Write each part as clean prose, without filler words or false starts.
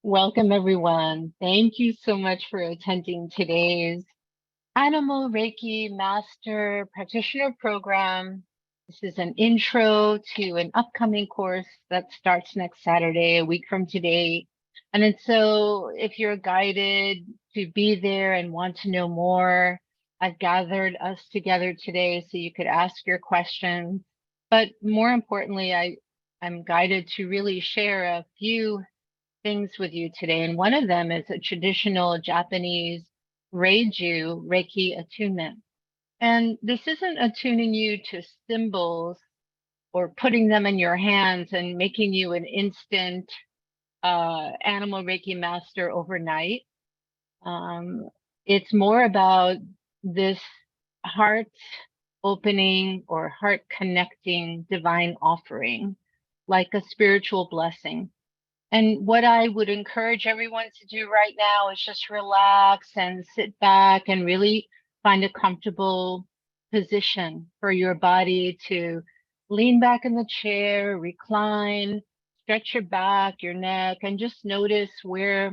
Welcome, everyone. Thank you so much for attending today's Animal Reiki Master Practitioner program. This is an intro to an upcoming course that starts next Saturday, a week from today. So if you're guided to be there and want to know more, I've gathered us together today so you could ask your questions. But more importantly, I'm guided to really share a few things with you today. And one of them is a traditional Japanese Reiju Reiki Attunement. And this isn't attuning you to symbols or putting them in your hands and making you an instant animal Reiki master overnight. It's more about this heart opening or heart connecting divine offering, like a spiritual blessing. And what I would encourage everyone to do right now is just relax and sit back and really find a comfortable position for your body to lean back in the chair, recline, stretch your back, your neck, and just notice where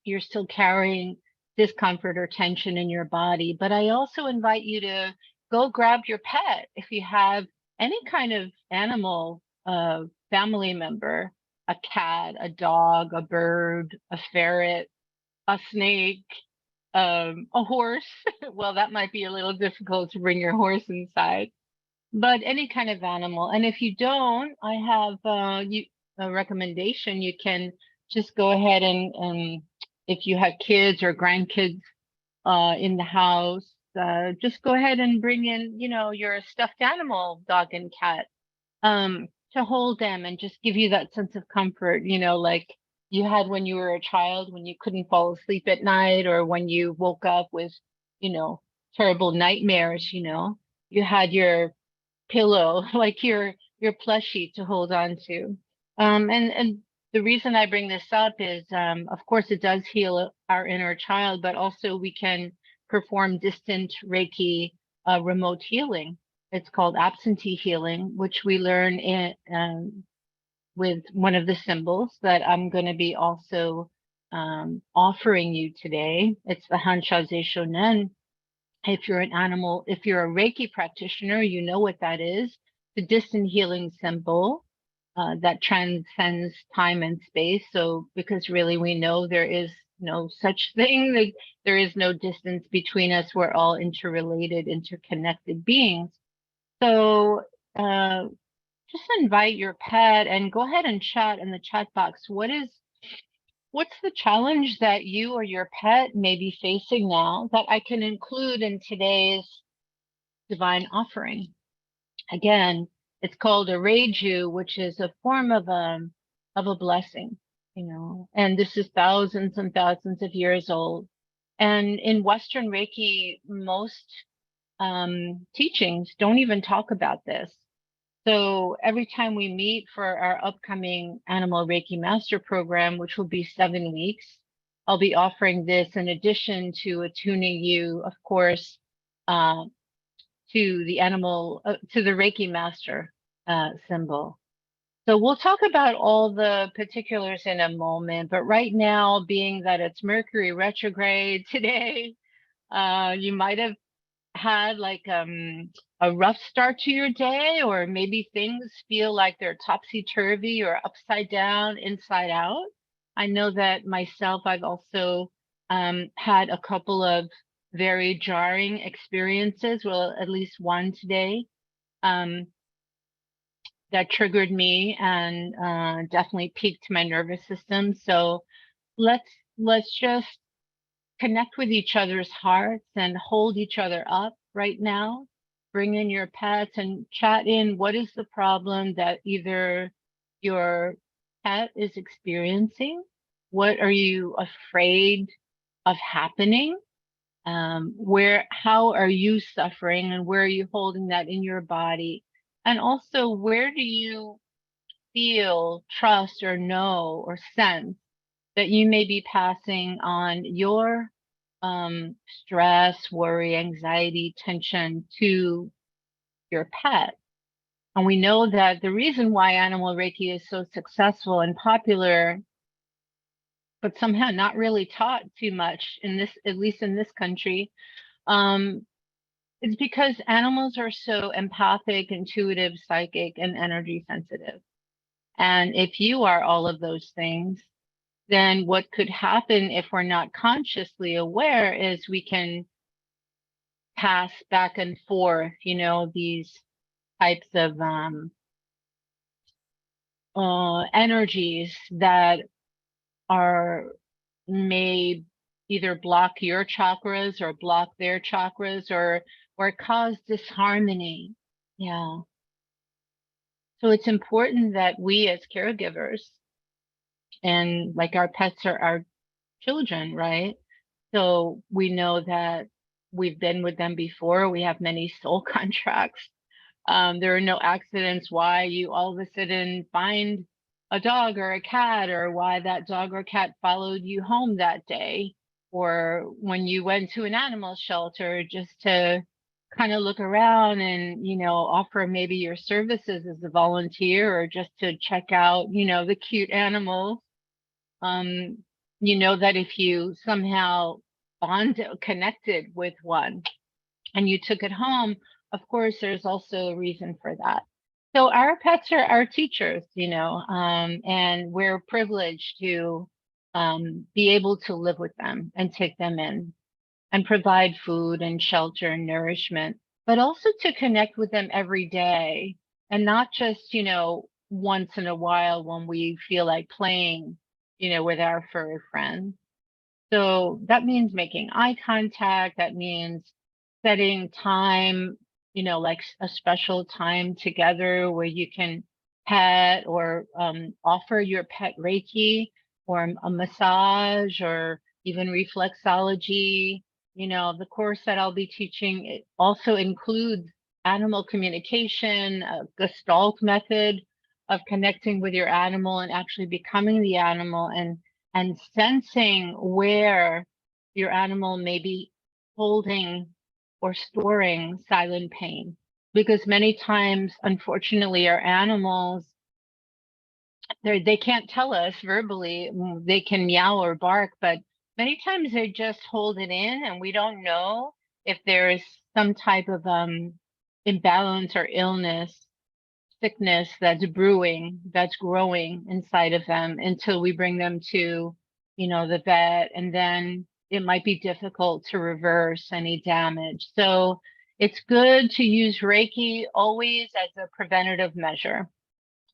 you're still carrying discomfort or tension in your body. But I also invite you to go grab your pet if you have any kind of animal, family member, a cat, a dog, a bird, a ferret, a snake, a horse. Well, that might be a little difficult to bring your horse inside, but any kind of animal. And if you don't, I have a recommendation. You can just go ahead and if you have kids or grandkids in the house, just go ahead and bring in, your stuffed animal, dog and cat. To hold them and just give you that sense of comfort, like you had when you were a child, when you couldn't fall asleep at night, or when you woke up with, terrible nightmares, you had your pillow, like your plushie to hold on to. And the reason I bring this up is, of course, it does heal our inner child, but also we can perform distant Reiki remote healing. It's called absentee healing, which we learn in with one of the symbols that I'm going to be also offering you today. It's the Hanshaze Shonen. If you're if you're a Reiki practitioner, you know what that is. The distant healing symbol that transcends time and space. So, because really we know there is no such thing, like there is no distance between us. We're all interrelated, interconnected beings. So just invite your pet and go ahead and chat in the chat box. What's the challenge that you or your pet may be facing now that I can include in today's divine offering? Again, it's called a Reiju, which is a form of a blessing, and this is thousands and thousands of years old. And in Western Reiki, most teachings don't even talk about this. So every time we meet for our upcoming Animal Reiki Master Program, which will be 7 weeks, I'll be offering this in addition to attuning you, of course, to the Reiki Master symbol. So we'll talk about all the particulars in a moment, but right now, being that it's Mercury retrograde today, you might have had like a rough start to your day, or maybe things feel like they're topsy-turvy or upside down, inside out. I know that myself, I've also had a couple of very jarring experiences, well, at least one today, that triggered me and definitely piqued my nervous system. So let's just connect with each other's hearts and hold each other up right now. Bring in your pets and chat in what is the problem that either your pet is experiencing? What are you afraid of happening? How are you suffering, and where are you holding that in your body? And also, where do you feel, trust, or know, or sense that you may be passing on your stress, worry, anxiety, tension to your pet? And we know that the reason why Animal Reiki is so successful and popular but somehow not really taught too much in this, at least in this country. Um, it's because animals are so empathic, intuitive, psychic, and energy sensitive. And if you are all of those things, then what could happen if we're not consciously aware is we can pass back and forth, you know, these types of energies that are may either block your chakras or block their chakras or cause disharmony. Yeah. So it's important that we as caregivers, and like our pets are our children, right? So we know that we've been with them before. We have many soul contracts. There are no accidents why you all of a sudden find a dog or a cat, or why that dog or cat followed you home that day, or when you went to an animal shelter just to kind of look around and, you know, offer maybe your services as a volunteer, or just to check out, you know, the cute animals. Um, you know that if you somehow connected with one and you took it home, of course, there's also a reason for that. So our pets are our teachers, you know, and we're privileged to be able to live with them and take them in and provide food and shelter and nourishment, but also to connect with them every day, and not just, you know, once in a while when we feel like playing, you know, with our furry friends. So that means making eye contact. That means setting time, you know, like a special time together where you can pet or offer your pet Reiki or a massage or even reflexology. You know, the course that I'll be teaching, it also includes animal communication, a Gestalt method of connecting with your animal and actually becoming the animal, and sensing where your animal may be holding or storing silent pain. Because many times, unfortunately, our animals, they can't tell us verbally. They can meow or bark, but many times they just hold it in, and we don't know if there's some type of imbalance or illness, sickness that's brewing, that's growing inside of them, until we bring them to, you know, the vet, and then it might be difficult to reverse any damage. So it's good to use Reiki always as a preventative measure,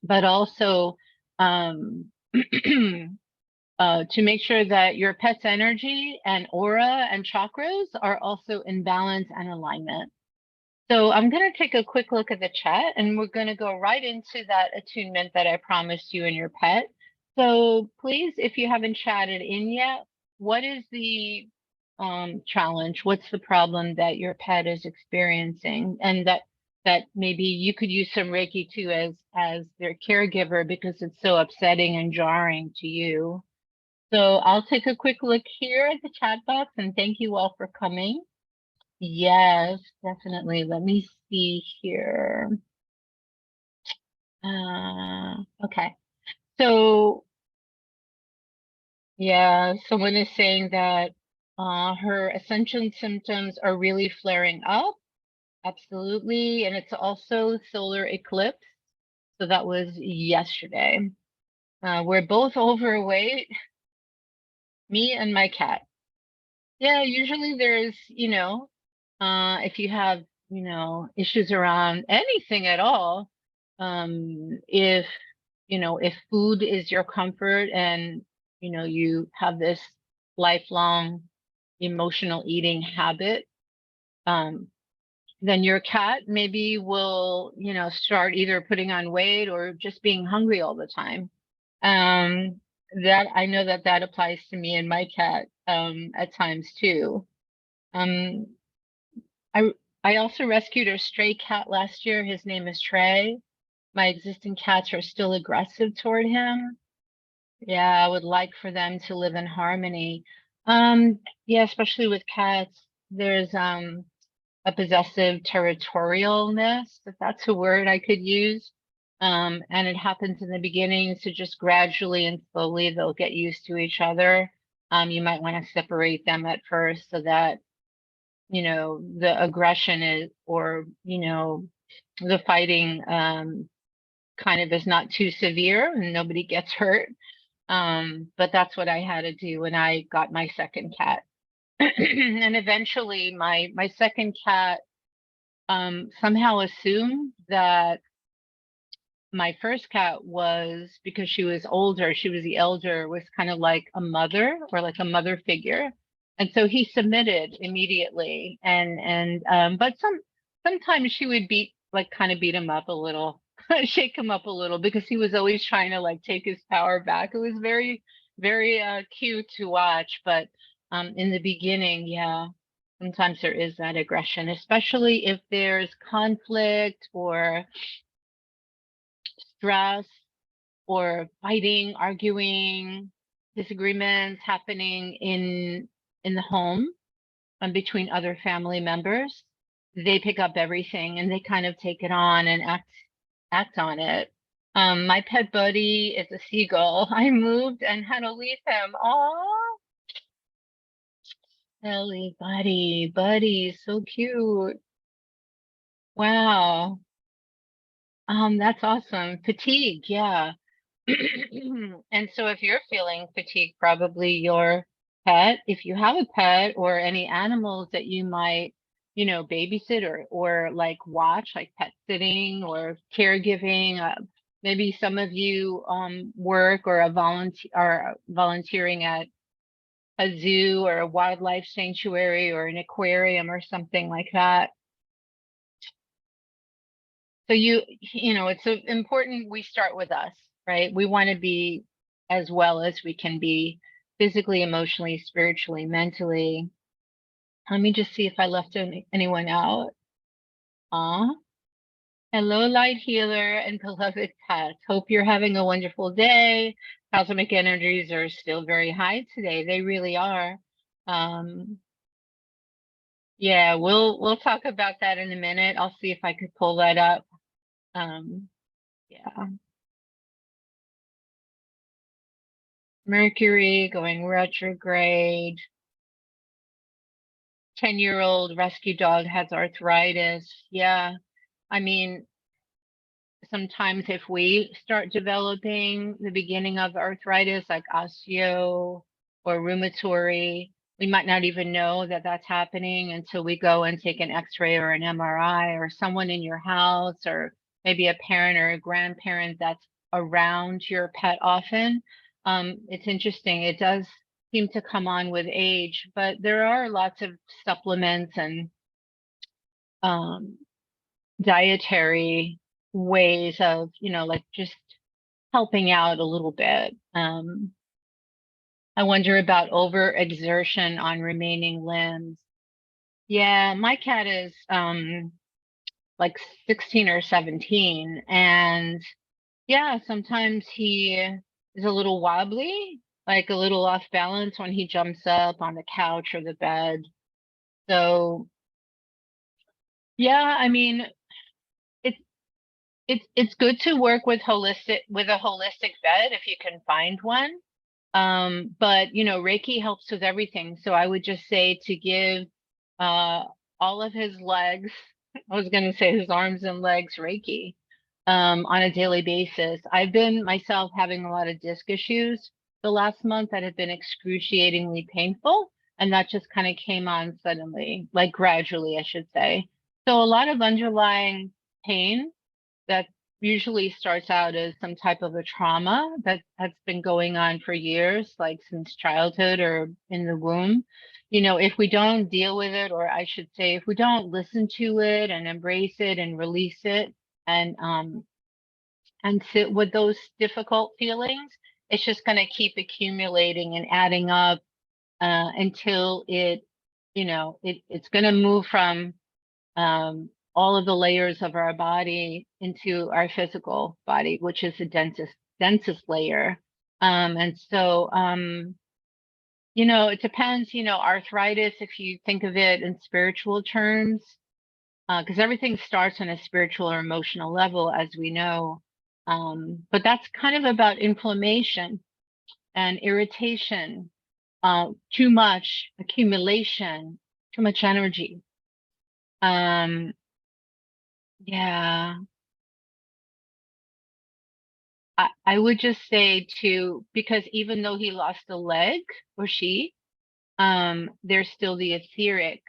but also um, to make sure that your pet's energy and aura and chakras are also in balance and alignment. So I'm going to take a quick look at the chat, and we're going to go right into that attunement that I promised you and your pet. So please, if you haven't chatted in yet, what is the challenge? What's the problem that your pet is experiencing? And that maybe you could use some Reiki too as their caregiver, because it's so upsetting and jarring to you. So I'll take a quick look here at the chat box, and thank you all for coming. Yes, definitely. Let me see here. Okay. So, yeah, someone is saying that her ascension symptoms are really flaring up. Absolutely. And it's also solar eclipse. So that was yesterday. We're both overweight, me and my cat. Yeah, usually there's, you know, if you have, you know, issues around anything at all, if, you know, if food is your comfort and, you know, you have this lifelong emotional eating habit, then your cat maybe will, you know, start either putting on weight or just being hungry all the time. That I know that that applies to me and my cat at times too. Um, I I also rescued a stray cat last year. His name is Trey. My existing cats are still aggressive toward him. Yeah, I would like for them to live in harmony. Yeah, especially with cats, there's a possessive territorialness, if that's a word I could use. And it happens in the beginning, so just gradually and slowly they'll get used to each other. You might want to separate them at first so that, the aggression is, or, the fighting kind of is not too severe and nobody gets hurt. But that's what I had to do when I got my second cat. And eventually my second cat somehow assumed that my first cat was, because she was older, she was the elder, was kind of like a mother or like a mother figure. And so he submitted immediately. But sometimes she would kind of beat him up a little, shake him up a little, because he was always trying to like take his power back. It was very, very cute to watch. But in the beginning, yeah, sometimes there is that aggression, especially if there's conflict or stress or fighting, arguing, disagreements happening in the home and between other family members. They pick up everything and they kind of take it on and act on it. My pet buddy is a seagull. I moved and had to leave him. Oh, Ellie, buddy, so cute. Wow. That's awesome. Fatigue, yeah. And so if you're feeling fatigue, probably your pet, if you have a pet or any animals that you might, babysit or like watch, like pet sitting or caregiving. Maybe some of you work or are volunteering at a zoo or a wildlife sanctuary or an aquarium or something like that. So it's important we start with us, right? We want to be as well as we can be physically, emotionally, spiritually, mentally. Let me just see if I left anyone out. Aw. Hello, light healer and beloved pets. Hope you're having a wonderful day. Cosmic energies are still very high today. They really are. Um, yeah, we'll talk about that in a minute. I'll see if I could pull that up. Yeah. Mercury going retrograde. 10-year-old rescue dog has arthritis. Yeah. I mean, sometimes if we start developing the beginning of arthritis, like osteo or rheumatoid, we might not even know that that's happening until we go and take an x-ray or an MRI, or someone in your house, or maybe a parent or a grandparent that's around your pet often. It's interesting. It does seem to come on with age, but there are lots of supplements and um, dietary ways of, like just helping out a little bit. I wonder about overexertion on remaining limbs. Yeah, my cat is like 16 or 17, and yeah, sometimes he is a little wobbly, like a little off balance when he jumps up on the couch or the bed. So yeah, I mean, it's it's good to work with a holistic vet if you can find one. But Reiki helps with everything. So I would just say to give uh all of his legs, I was gonna say his arms and legs Reiki on a daily basis. I've been myself having a lot of disc issues the last month that have been excruciatingly painful, and that just kind of came on suddenly, like gradually, I should say. So a lot of underlying pain that usually starts out as some type of a trauma that's been going on for years, like since childhood or in the womb. If we don't deal with it, or I should say, if we don't listen to it and embrace it and release it and sit with those difficult feelings, it's just going to keep accumulating and adding up until it's going to move from all of the layers of our body into our physical body, which is the densest layer. And so, it depends, arthritis, if you think of it in spiritual terms, because everything starts on a spiritual or emotional level, as we know. But that's kind of about inflammation and irritation, too much accumulation, too much energy. Yeah, I would just say to, because even though he lost a leg, or she, there's still the etheric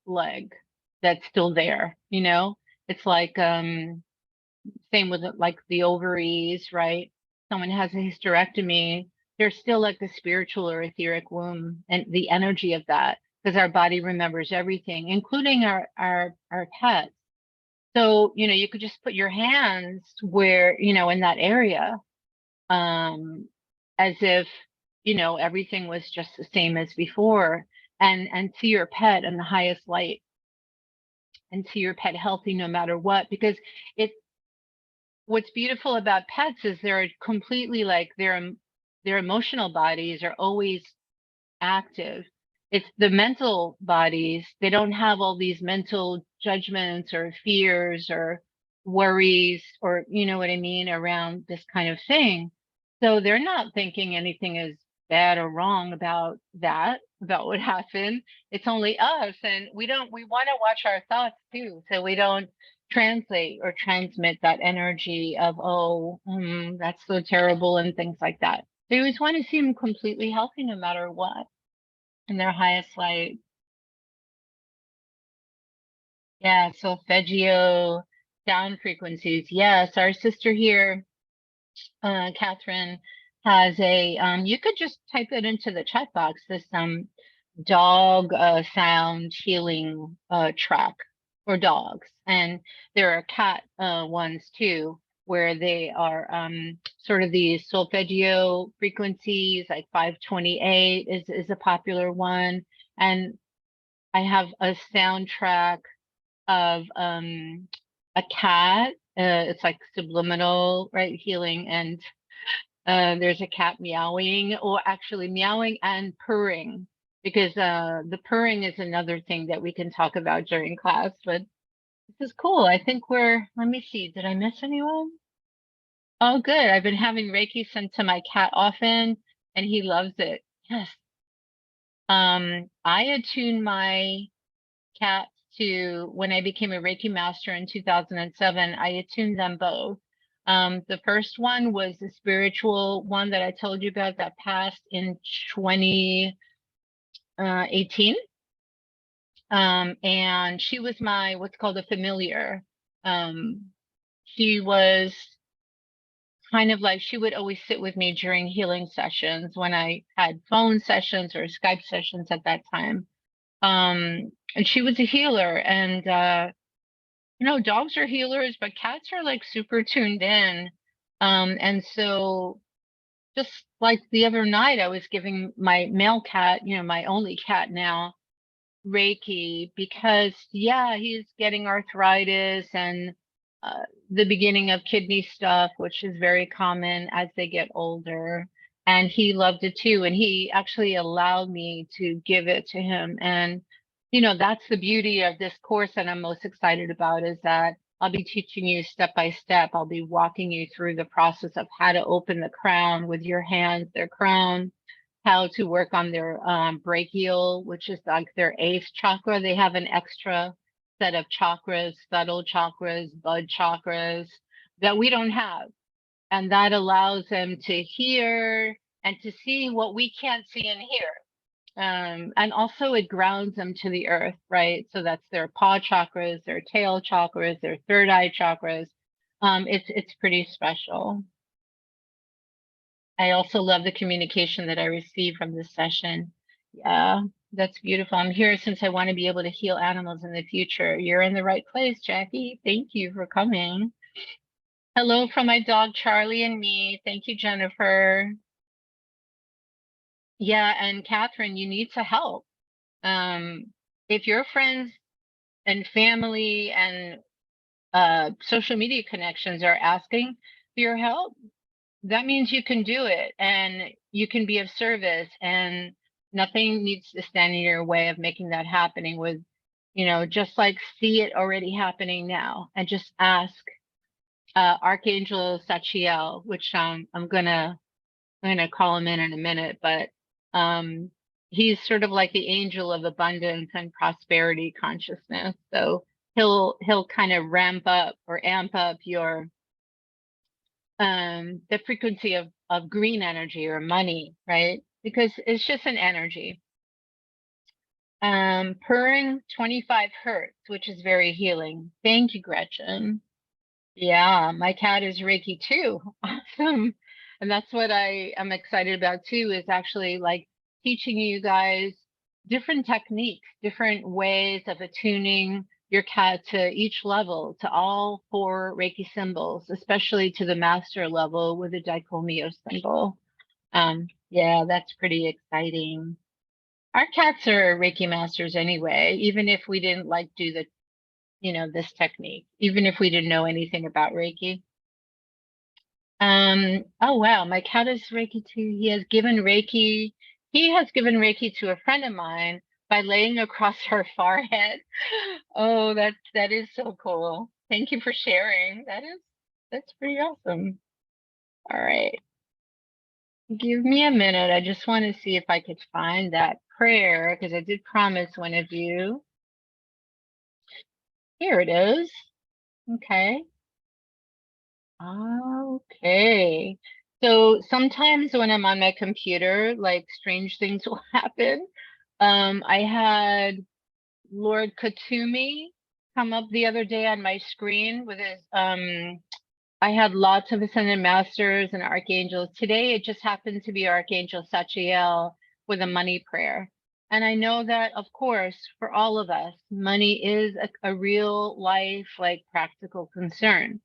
leg that's still there, you know? It's like, same with like the ovaries, right? Someone has a hysterectomy, there's still like the spiritual or etheric womb and the energy of that, because our body remembers everything, including our pets. So, you know, you could just put your hands where, you know, in that area, um, as if, you know, everything was just the same as before, and see your pet in the highest light, and see your pet healthy no matter what, because it what's beautiful about pets is they're completely like their emotional bodies are always active. It's the mental bodies, they don't have all these mental judgments or fears or worries, or you know what I mean, around this kind of thing. So they're not thinking anything is bad or wrong about that, about what happened. It's only us, and we want to watch our thoughts too, so we don't translate or transmit that energy of, oh, that's so terrible, and things like that. They always want to seem completely healthy no matter what, in their highest light. Yeah, solfeggio, down frequencies. Yes, our sister here, Catherine, has a, you could just type it into the chat box, this dog sound healing track for dogs. And there are cat ones too, where they are sort of these solfeggio frequencies, like 528 is a popular one. And I have a soundtrack of a cat. It's like subliminal, right? Healing, and there's a cat meowing, or actually meowing and purring, because the purring is another thing that we can talk about during class. But this is cool. I think let me see, did I miss anyone? Oh, good. I've been having Reiki sent to my cat often, and he loves it. Yes. I attuned my cats to, when I became a Reiki master in 2007, I attuned them both. The first one was the spiritual one that I told you about that passed in 2018. And she was my, what's called a familiar. She was kind of like, she would always sit with me during healing sessions when I had phone sessions or Skype sessions at that time. And she was a healer, and you know, dogs are healers, but cats are like super tuned in. And so just like the other night, I was giving my male cat, you know, my only cat now, Reiki, because yeah, he's getting arthritis and the beginning of kidney stuff, which is very common as they get older. And he loved it too. And he actually allowed me to give it to him. And, you know, that's the beauty of this course that I'm most excited about, is that I'll be teaching you step by step. I'll be walking you through the process of how to open the crown with your hands, their crown, how to work on their brachial, which is like their eighth chakra. They have an extra set of chakras, subtle chakras, bud chakras, that we don't have. And that allows them to hear and to see what we can't see and hear. And also it grounds them to the earth, right? So that's their paw chakras, their tail chakras, their third eye chakras. It's pretty special. I also love the communication that I receive from this session. Yeah, that's beautiful. I'm here since I want to be able to heal animals in the future. You're in the right place, Jackie. Thank you for coming. Hello from my dog, Charlie, and me. Thank you, Jennifer. Yeah, and Catherine, you need to help. If your friends and family and social media connections are asking for your help, that means you can do it, and you can be of service, and nothing needs to stand in your way of making that happening. With, you know, just like see it already happening now, and just ask. Archangel Sachiel, which I'm gonna call him in a minute, but he's sort of like the angel of abundance and prosperity consciousness. So he'll kind of ramp up or amp up your the frequency of green energy or money, right? Because it's just an energy. Purring 25 hertz, which is very healing. Thank you, Gretchen. Yeah, my cat is Reiki too. Awesome. And that's what I am excited about too, is actually like teaching you guys different techniques, different ways of attuning your cat to each level, to all 4 Reiki symbols, especially to the master level with the Daikomyo symbol. Yeah, that's pretty exciting. Our cats are Reiki masters anyway, even if we didn't like do the, this technique, even if we didn't know anything about Reiki. Oh wow, my cat is Reiki too. He has given Reiki to a friend of mine by laying across her forehead. Oh, that is so cool. Thank you for sharing. That's pretty awesome. All right. Give me a minute. I just want to see if I could find that prayer because I did promise one of you. Here it is. Okay. Okay. So sometimes when I'm on my computer, like strange things will happen. I had Lord Katumi come up the other day on my screen with his, I had lots of Ascended Masters and Archangels. Today, it just happened to be Archangel Sachiel with a money prayer. And I know that, of course, for all of us, money is a real life, like practical concern.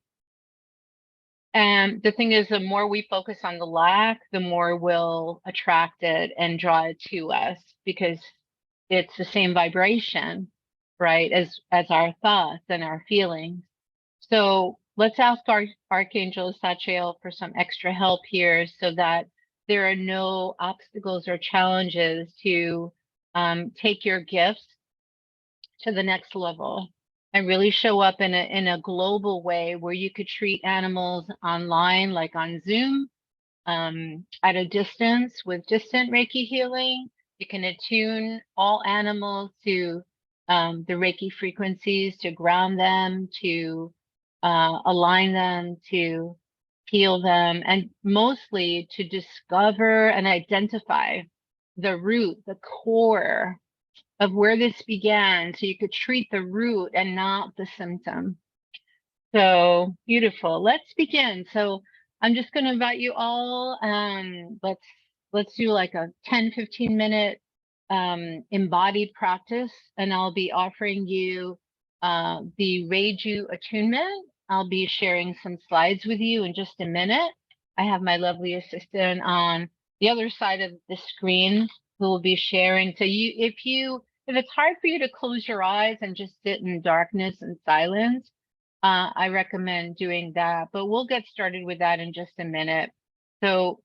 And the thing is, the more we focus on the lack, the more we'll attract it and draw it to us because it's the same vibration, right, as our thoughts and our feelings. So let's ask our Archangel Sachiel for some extra help here so that there are no obstacles or challenges to take your gifts to the next level and really show up in a global way where you could treat animals online, like on Zoom, at a distance with distant Reiki healing. You can attune all animals to the Reiki frequencies, to ground them, to align them, to heal them, and mostly to discover and identify the root, the core of where this began, so you could treat the root and not the symptom. So beautiful. Let's begin. So I'm just going to invite you all. Let's do like a 10-15 minute embodied practice, and I'll be offering you the Reiju Attunement. I'll be sharing some slides with you in just a minute. I have my lovely assistant on the other side of the screen who will be sharing. So if it's hard for you to close your eyes and just sit in darkness and silence, I recommend doing that, but we'll get started with that in just a minute. So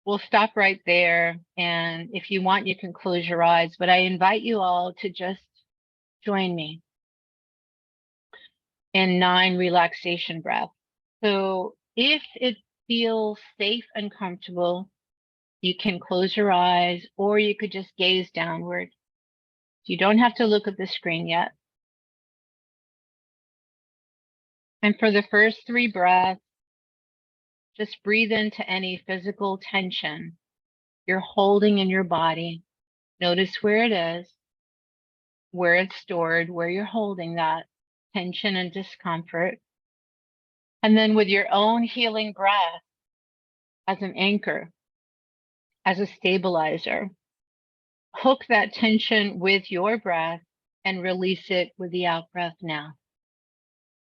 we'll stop right there. And if you want, you can close your eyes, but I invite you all to just join me in 9 relaxation breaths. So if it feels safe and comfortable, you can close your eyes or you could just gaze downward. You don't have to look at the screen yet. And for the first 3 breaths, just breathe into any physical tension you're holding in your body. Notice where it is, where it's stored, where you're holding that tension and discomfort. And then with your own healing breath as an anchor, as a stabilizer, hook that tension with your breath and release it with the out breath now.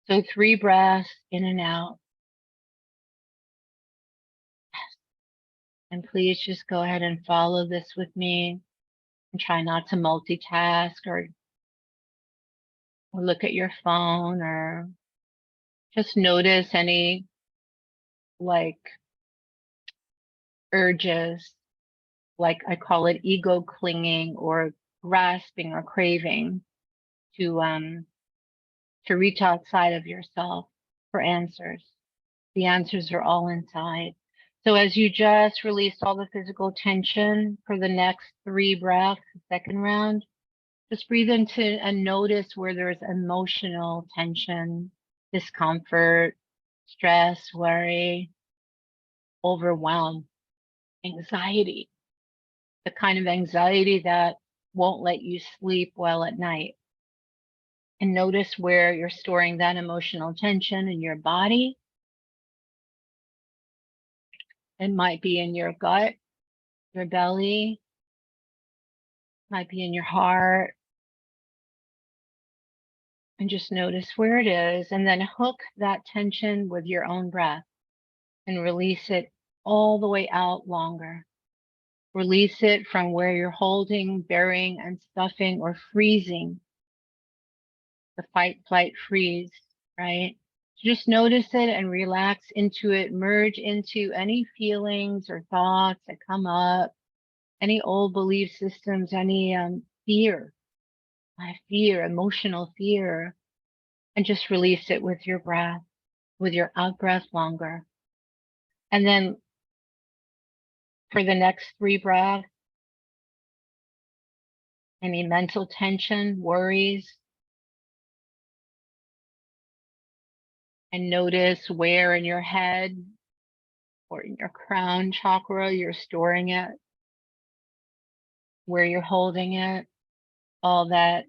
So 3 breaths in and out. And please just go ahead and follow this with me and try not to multitask or look at your phone, or just notice any like urges, like I call it ego clinging or grasping or craving to reach outside of yourself. for answers. The answers are all inside. So as you just release all the physical tension for the next 3 breaths, the second round, just breathe into and notice where there's emotional tension, discomfort, stress, worry, overwhelm, anxiety, the kind of anxiety that won't let you sleep well at night. And notice where you're storing that emotional tension in your body. It might be in your gut, your belly, might be in your heart. And just notice where it is, and then hook that tension with your own breath and release it all the way out longer. Release it from where you're holding, burying, and stuffing or freezing. The fight, flight, freeze, right? Just notice it and relax into it. Merge into any feelings or thoughts that come up, any old belief systems, any fear, emotional fear, and just release it with your breath, with your out breath longer. And then for the next 3 breaths, any mental tension, worries, and notice where in your head or in your crown chakra you're storing it, where you're holding it, all that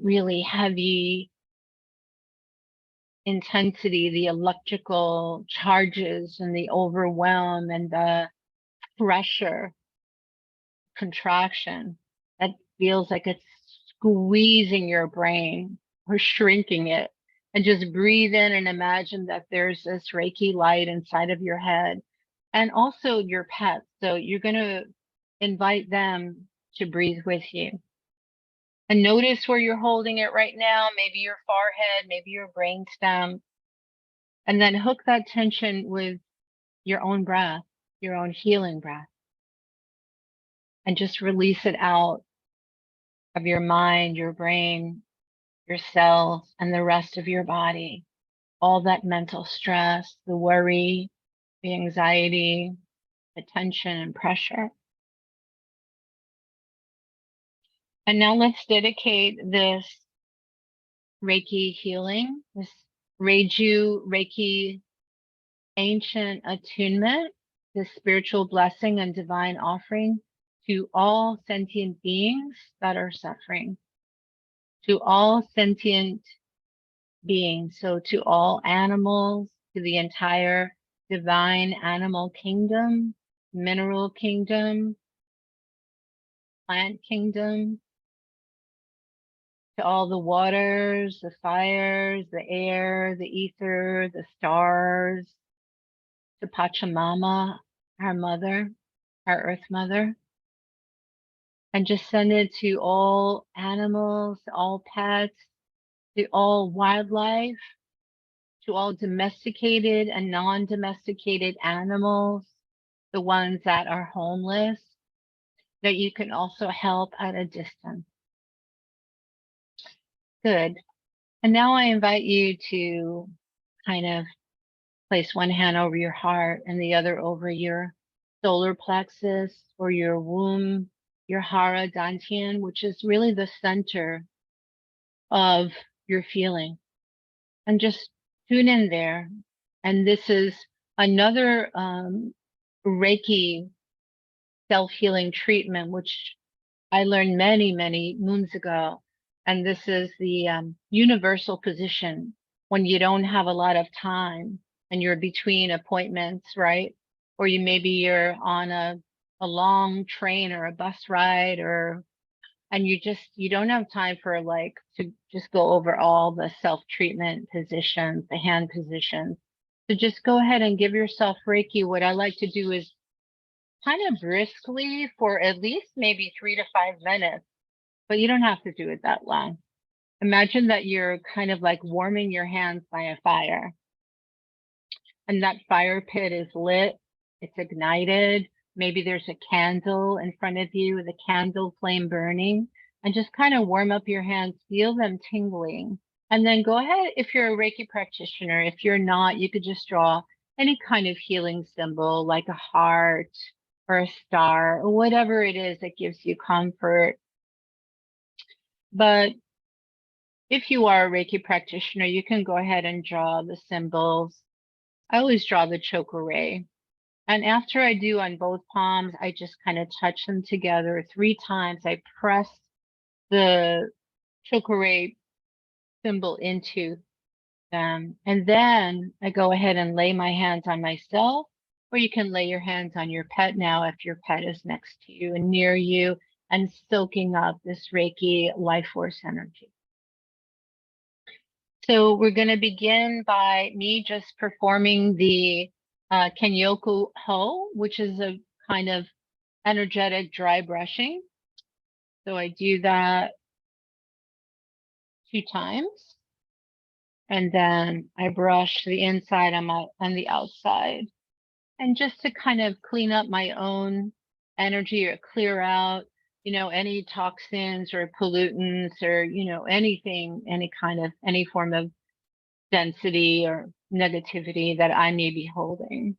really heavy intensity, the electrical charges and the overwhelm and the pressure, contraction that feels like it's squeezing your brain or shrinking it. And just breathe in and imagine that there's this Reiki light inside of your head and also your pets. So you're going to invite them to breathe with you. And notice where you're holding it right now, maybe your forehead, maybe your brainstem. And then hook that tension with your own breath, your own healing breath. And just release it out of your mind, your brain, your cells, and the rest of your body. All that mental stress, the worry, the anxiety, the tension and pressure. And now let's dedicate this Reiki healing, this Reiki Ancient Attunement, this spiritual blessing and divine offering to all sentient beings that are suffering, to all sentient beings, so to all animals, to the entire divine animal kingdom, mineral kingdom, plant kingdom, to all the waters, the fires, the air, the ether, the stars, to Pachamama, our mother, our earth mother, and just send it to all animals, all pets, to all wildlife, to all domesticated and non-domesticated animals, the ones that are homeless, that you can also help at a distance. Good. And now I invite you to kind of place one hand over your heart and the other over your solar plexus or your womb, your hara dantian, which is really the center of your feeling. And just tune in there. And this is another Reiki self-healing treatment, which I learned many, many moons ago. And this is the universal position when you don't have a lot of time and you're between appointments, right? Or you're on a long train or a bus ride, and you don't have time for to just go over all the self-treatment positions, the hand positions. So just go ahead and give yourself Reiki. What I like to do is kind of briskly for at least maybe 3 to 5 minutes, but you don't have to do it that long. Imagine that you're kind of like warming your hands by a fire, and that fire pit is lit, it's ignited. Maybe there's a candle in front of you with a candle flame burning, and just kind of warm up your hands, feel them tingling, And then go ahead, if you're a Reiki practitioner. If you're not, you could just draw any kind of healing symbol like a heart or a star or whatever it is that gives you comfort. But if you are a Reiki practitioner, you can go ahead and draw the symbols. I always draw the chakra. And after I do on both palms, I just kind of touch them together 3 times. I press the chakra symbol into them. And then I go ahead and lay my hands on myself, or you can lay your hands on your pet now if your pet is next to you and near you and soaking up this Reiki life force energy. So we're going to begin by me just performing the Kenyoku Ho, which is a kind of energetic dry brushing. So I do that 2 times. And then I brush the inside on the outside. And just to kind of clean up my own energy or clear out, any toxins or pollutants or, anything, any form of density or negativity that I may be holding.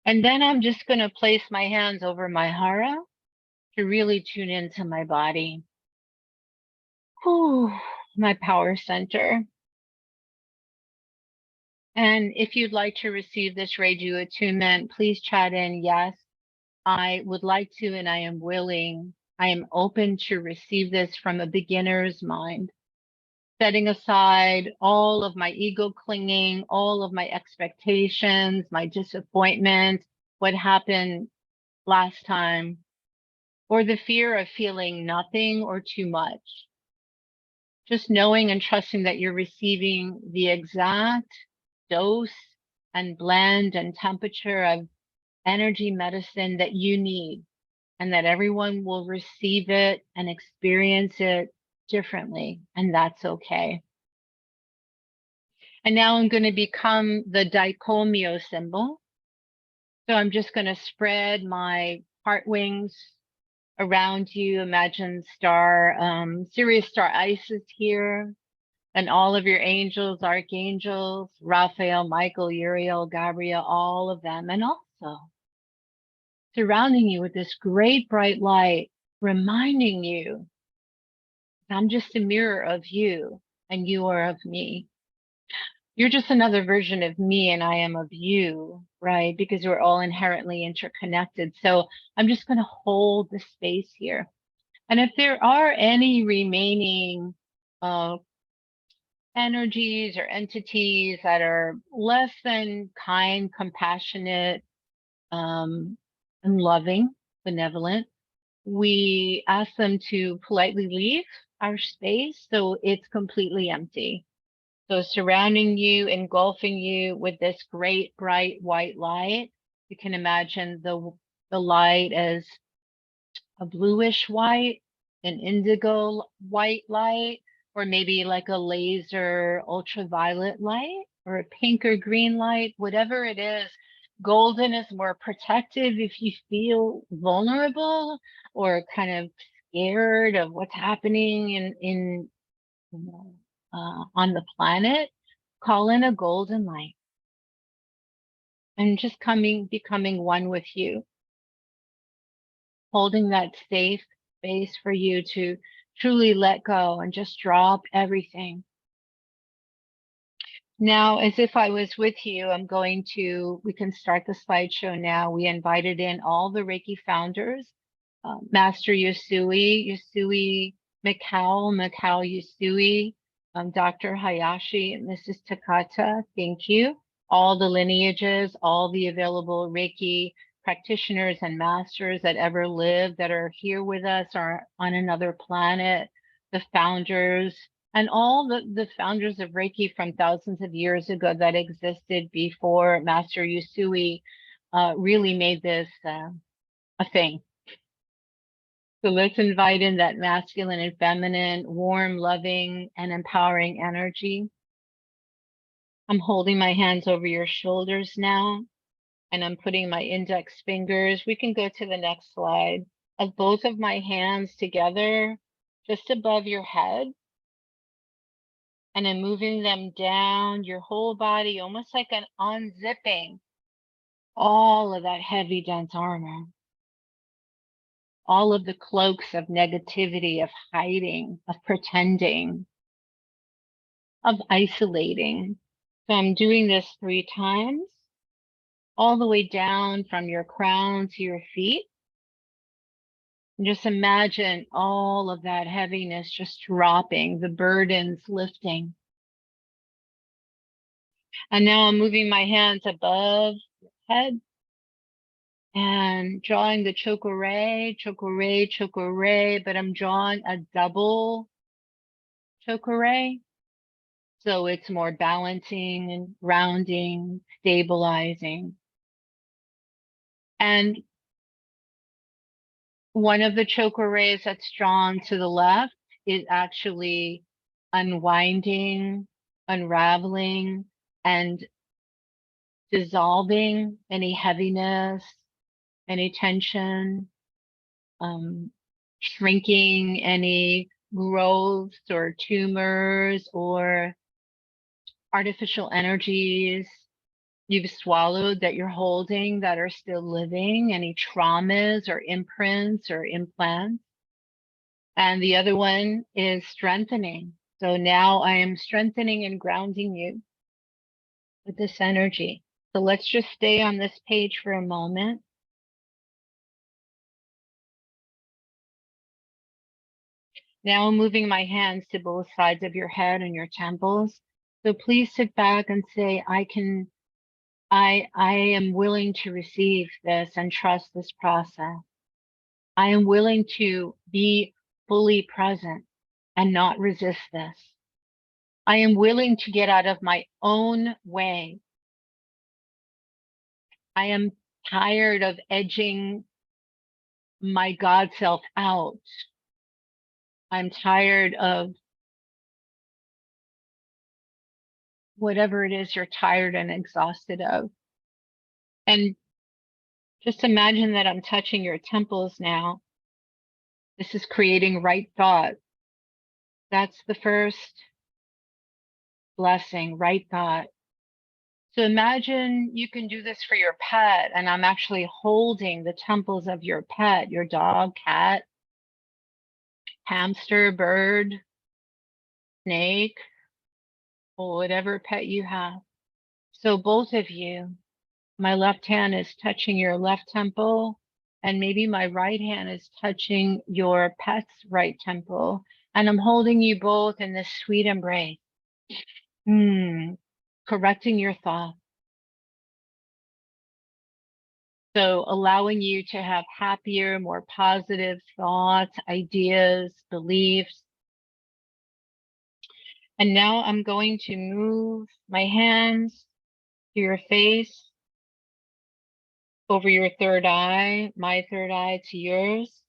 And then I'm just going to place my hands over my hara to really tune into my body. Whew, my power center. And if you'd like to receive this Reiju attunement, please chat in. Yes, I would like to, and I am willing. I am open to receive this from a beginner's mind, setting aside all of my ego clinging, all of my expectations, my disappointment, what happened last time, or the fear of feeling nothing or too much. Just knowing and trusting that you're receiving the exact dose and blend and temperature of energy medicine that you need, and that everyone will receive it and experience it differently, and that's okay. And now I'm going to become the Daikomyo symbol. So I'm just going to spread my heart wings around you. Imagine Sirius Star Isis here, and all of your angels, archangels, Raphael, Michael, Uriel, Gabriel, all of them. And also surrounding you with this great bright light, reminding you, I'm just a mirror of you and you are of me. You're just another version of me and I am of you, right? Because we're all inherently interconnected. So I'm just going to hold the space here. And if there are any remaining energies or entities that are less than kind, compassionate, and loving, benevolent, we ask them to politely leave our space so it's completely empty. So surrounding you, engulfing you with this great bright white light, you can imagine the light as a bluish white, an indigo white light, or maybe like a laser ultraviolet light, or a pink or green light, whatever it is. Golden is more protective if you feel vulnerable or kind of scared of what's happening on the planet. Call in a golden light and just becoming one with you, holding that safe space for you to truly let go and just drop everything. Now, as if I was with you, we can start the slideshow now. We invited in all the Reiki founders, Master Yusui Mikao Yusui, Dr. Hayashi, and Mrs. Takata, thank you. All the lineages, all the available Reiki practitioners and masters that ever lived that are here with us or on another planet, the founders, and all the founders of Reiki from thousands of years ago that existed before Master Yusui really made this a thing. So let's invite in that masculine and feminine, warm, loving, and empowering energy. I'm holding my hands over your shoulders now, and I'm putting my index fingers. We can go to the next slide. Of both of my hands together, just above your head. And then moving them down your whole body, almost like an unzipping all of that heavy, dense armor, all of the cloaks of negativity, of hiding, of pretending, of isolating. So I'm doing this 3 times, all the way down from your crown to your feet. And just imagine all of that heaviness just dropping, the burdens lifting. And now I'm moving my hands above your head and drawing the chokore, chokore, chokore, but I'm drawing a double chokore. So it's more balancing and grounding, stabilizing. And one of the chokores that's drawn to the left is actually unwinding, unraveling, and dissolving any heaviness, any tension, shrinking any growths or tumors or artificial energies you've swallowed that you're holding that are still living, any traumas or imprints or implants. And the other one is strengthening. So now I am strengthening and grounding you with this energy. So let's just stay on this page for a moment. Now I'm moving my hands to both sides of your head and your temples. So please sit back and say, I am willing to receive this and trust this process. I am willing to be fully present and not resist this. I am willing to get out of my own way. I am tired of edging my God self out. I'm tired of whatever it is you're tired and exhausted of. And just imagine that I'm touching your temples now. This is creating right thought. That's the first blessing, right thought. So imagine you can do this for your pet, and I'm actually holding the temples of your pet, your dog, cat, hamster, bird, snake, or whatever pet you have. So both of you, my left hand is touching your left temple, and maybe my right hand is touching your pet's right temple. And I'm holding you both in this sweet embrace, correcting your thoughts. So allowing you to have happier, more positive thoughts, ideas, beliefs. And now I'm going to move my hands to your face, over your third eye, my third eye to yours.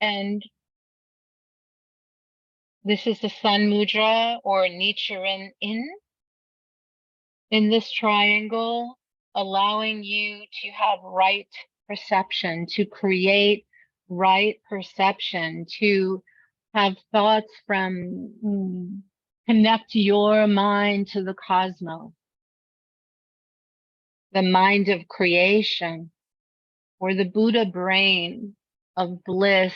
And this is the Sun Mudra or Nichiren in this triangle, allowing you to have right perception, to create right perception, to have thoughts from connect your mind to the cosmos, the mind of creation, or the Buddha brain of bliss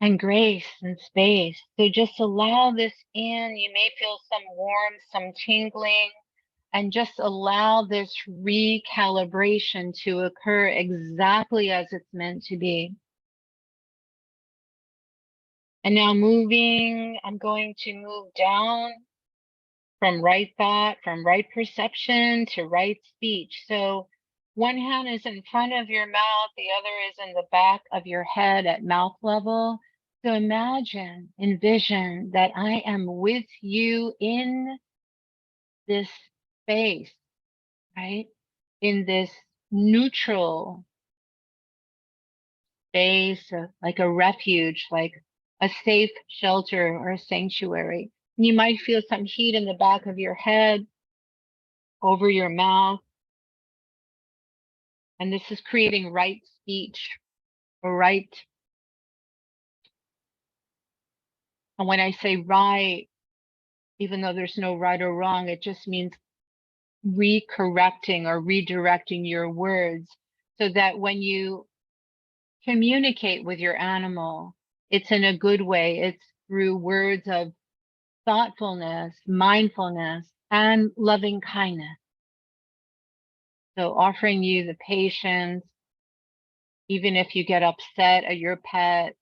and grace and space. So just allow this in. You may feel some warmth, some tingling, and just allow this recalibration to occur exactly as it's meant to be. And now I'm going to move down from right thought, from right perception to right speech. So one hand is in front of your mouth, the other is in the back of your head at mouth level. So envision that I am with you in this space, right? In this neutral space, like a refuge, like a safe shelter or a sanctuary. You might feel some heat in the back of your head, over your mouth. And this is creating right speech or right And when I say right, even though there's no right or wrong, it just means recorrecting or redirecting your words so that when you communicate with your animal, it's in a good way. It's through words of thoughtfulness, mindfulness, and loving kindness. So offering you the patience, even if you get upset at your pet,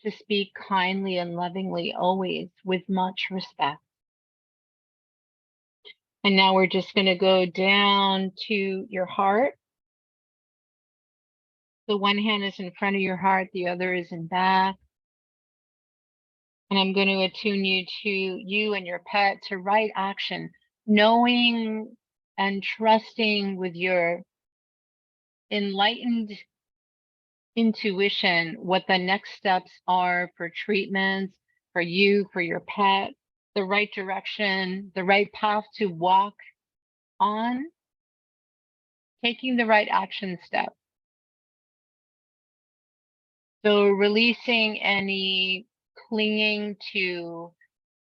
to speak kindly and lovingly always with much respect. And now we're just going to go down to your heart. So one hand is in front of your heart, the other is in back. And I'm going to attune you to you and your pet to right action, knowing and trusting with your enlightened intuition what the next steps are for treatments, for you, for your pet, the right direction, the right path to walk on, taking the right action step. So releasing any clinging to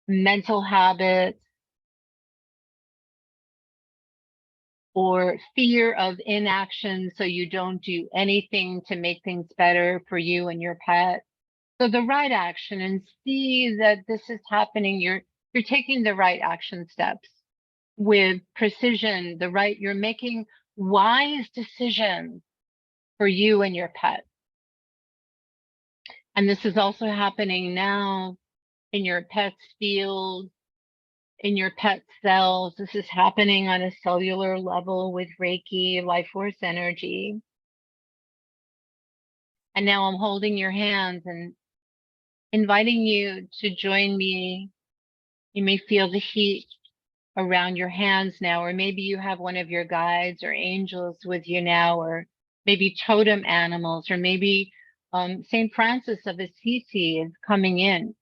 mental habits or fear of inaction, so you don't do anything to make things better for you and your pet. So the right action, and see that this is happening. You're taking the right action steps with precision, you're making wise decisions for you and your pet. And this is also happening now in your pet's field, in your pet cells. This is happening on a cellular level with Reiki, life force energy. And now I'm holding your hands and inviting you to join me. You may feel the heat around your hands now, or maybe you have one of your guides or angels with you now, or maybe totem animals, or maybe St. Francis of Assisi is coming in,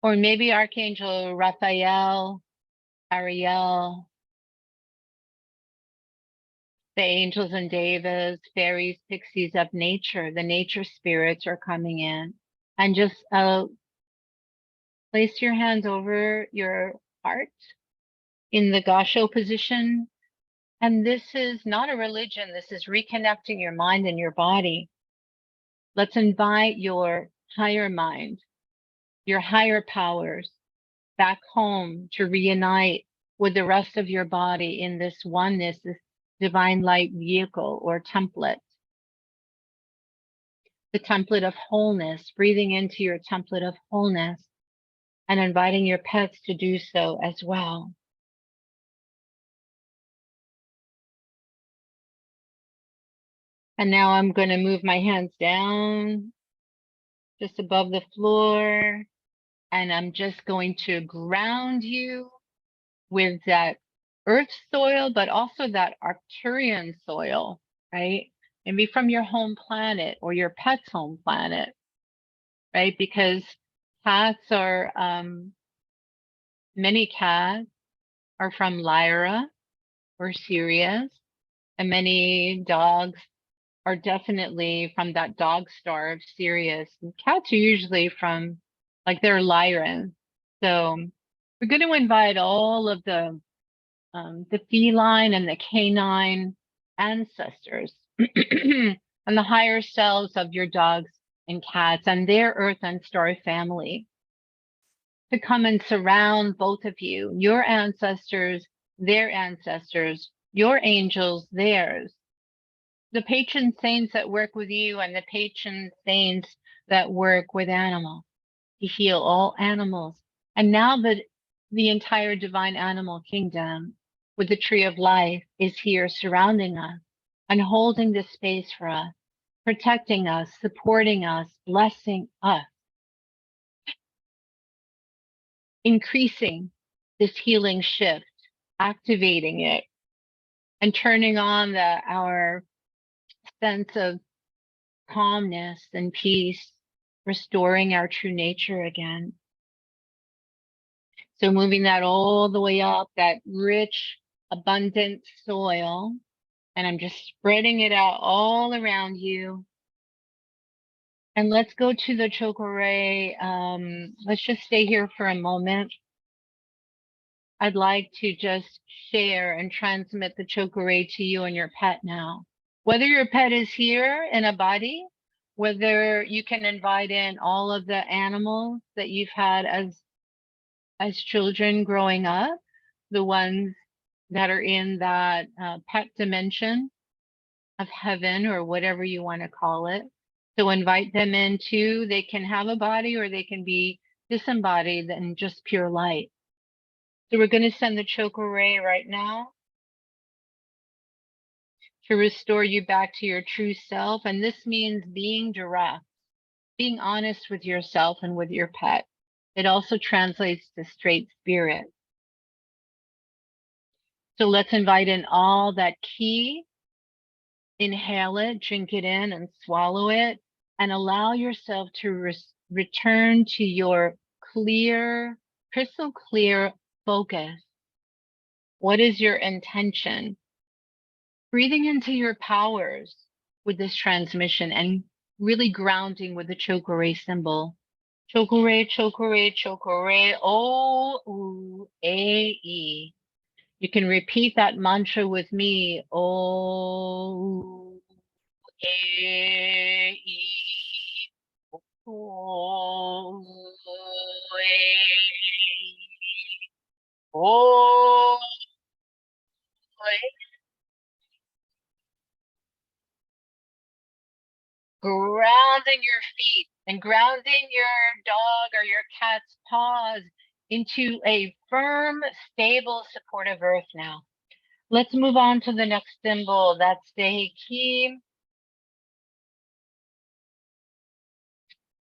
or maybe Archangel Raphael, Ariel, the angels and devas, fairies, pixies of nature, the nature spirits are coming in. And just place your hands over your heart in the Gasho position. And this is not a religion. This is reconnecting your mind and your body. Let's invite your higher mind, your higher powers back home to reunite with the rest of your body in this oneness, this divine light vehicle or template. The template of wholeness, breathing into your template of wholeness and inviting your pets to do so as well. And now I'm going to move my hands down just above the floor, and I'm just going to ground you with that earth soil, but also that Arcturian soil, right? Maybe from your home planet or your pet's home planet, right? Because cats are, many cats are from Lyra or Sirius, and many dogs are definitely from that dog star of Sirius. And cats are usually from, like, they're Lyran. So we're going to invite all of the feline and the canine ancestors and the higher selves of your dogs and cats and their earth and star family to come and surround both of you, your ancestors, their ancestors, your angels, theirs, the patron saints that work with you and the patron saints that work with animals, to heal all animals. And now that the entire divine animal kingdom with the tree of life is here surrounding us and holding this space for us, protecting us, supporting us, blessing us, increasing this healing shift, activating it, and turning on our sense of calmness and peace, restoring our true nature again. So moving that all the way up, that rich, abundant soil, and I'm just spreading it out all around you. And let's go to the chakra. Let's just stay here for a moment. I'd like to just share and transmit the chakra to you and your pet now. Whether your pet is here in a body, whether you can invite in all of the animals that you've had as children growing up, the ones that are in that pet dimension of heaven or whatever you want to call it. So invite them in too. They can have a body or they can be disembodied and just pure light. So we're going to send the chakra ray right now to restore you back to your true self. And this means being direct, being honest with yourself and with your pet. It also translates to straight spirit. So let's invite in all that ki. Inhale it, drink it in, and swallow it, and allow yourself to return to your clear, crystal clear focus. What is your intention? Breathing into your powers with this transmission and really grounding with the chakra symbol. Chakra, chakra, chakra, O-U-A-E. You can repeat that mantra with me. O A E O A O grounding your feet and grounding your dog or your cat's paws into a firm, stable, supportive earth now. Let's move on to the next symbol. That's Seiki.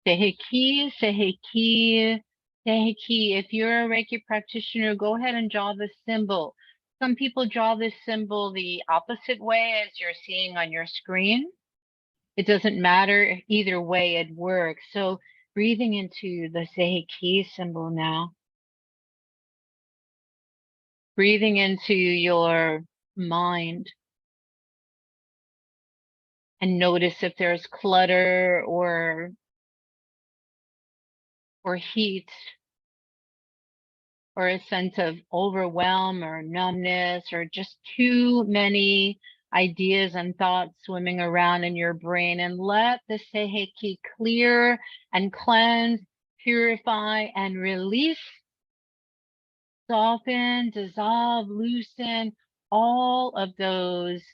Seiki, Seiki, Seiki. If you're a Reiki practitioner, go ahead and draw the symbol. Some people draw this symbol the opposite way as you're seeing on your screen. It doesn't matter. Either way, it works. So breathing into the Seiki symbol now. Breathing into your mind. And notice if there's clutter or heat or a sense of overwhelm or numbness or just too many ideas and thoughts swimming around in your brain, and let the Seiki clear and cleanse, purify and release, soften, dissolve, loosen all of those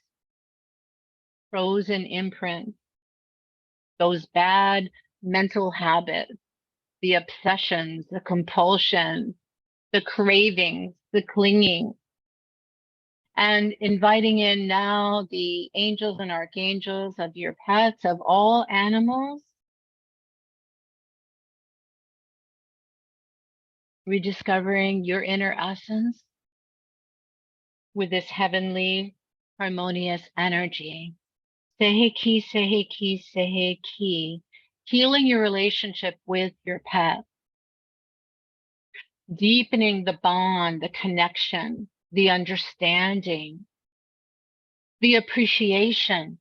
frozen imprints, those bad mental habits, the obsessions, the compulsions, the cravings, the clinging, and inviting in now the angels and archangels of your pets, of all animals, rediscovering your inner essence with this heavenly, harmonious energy. Seiki, Seiki, Seiki, healing your relationship with your pet, deepening the bond, the connection, the understanding, the appreciation.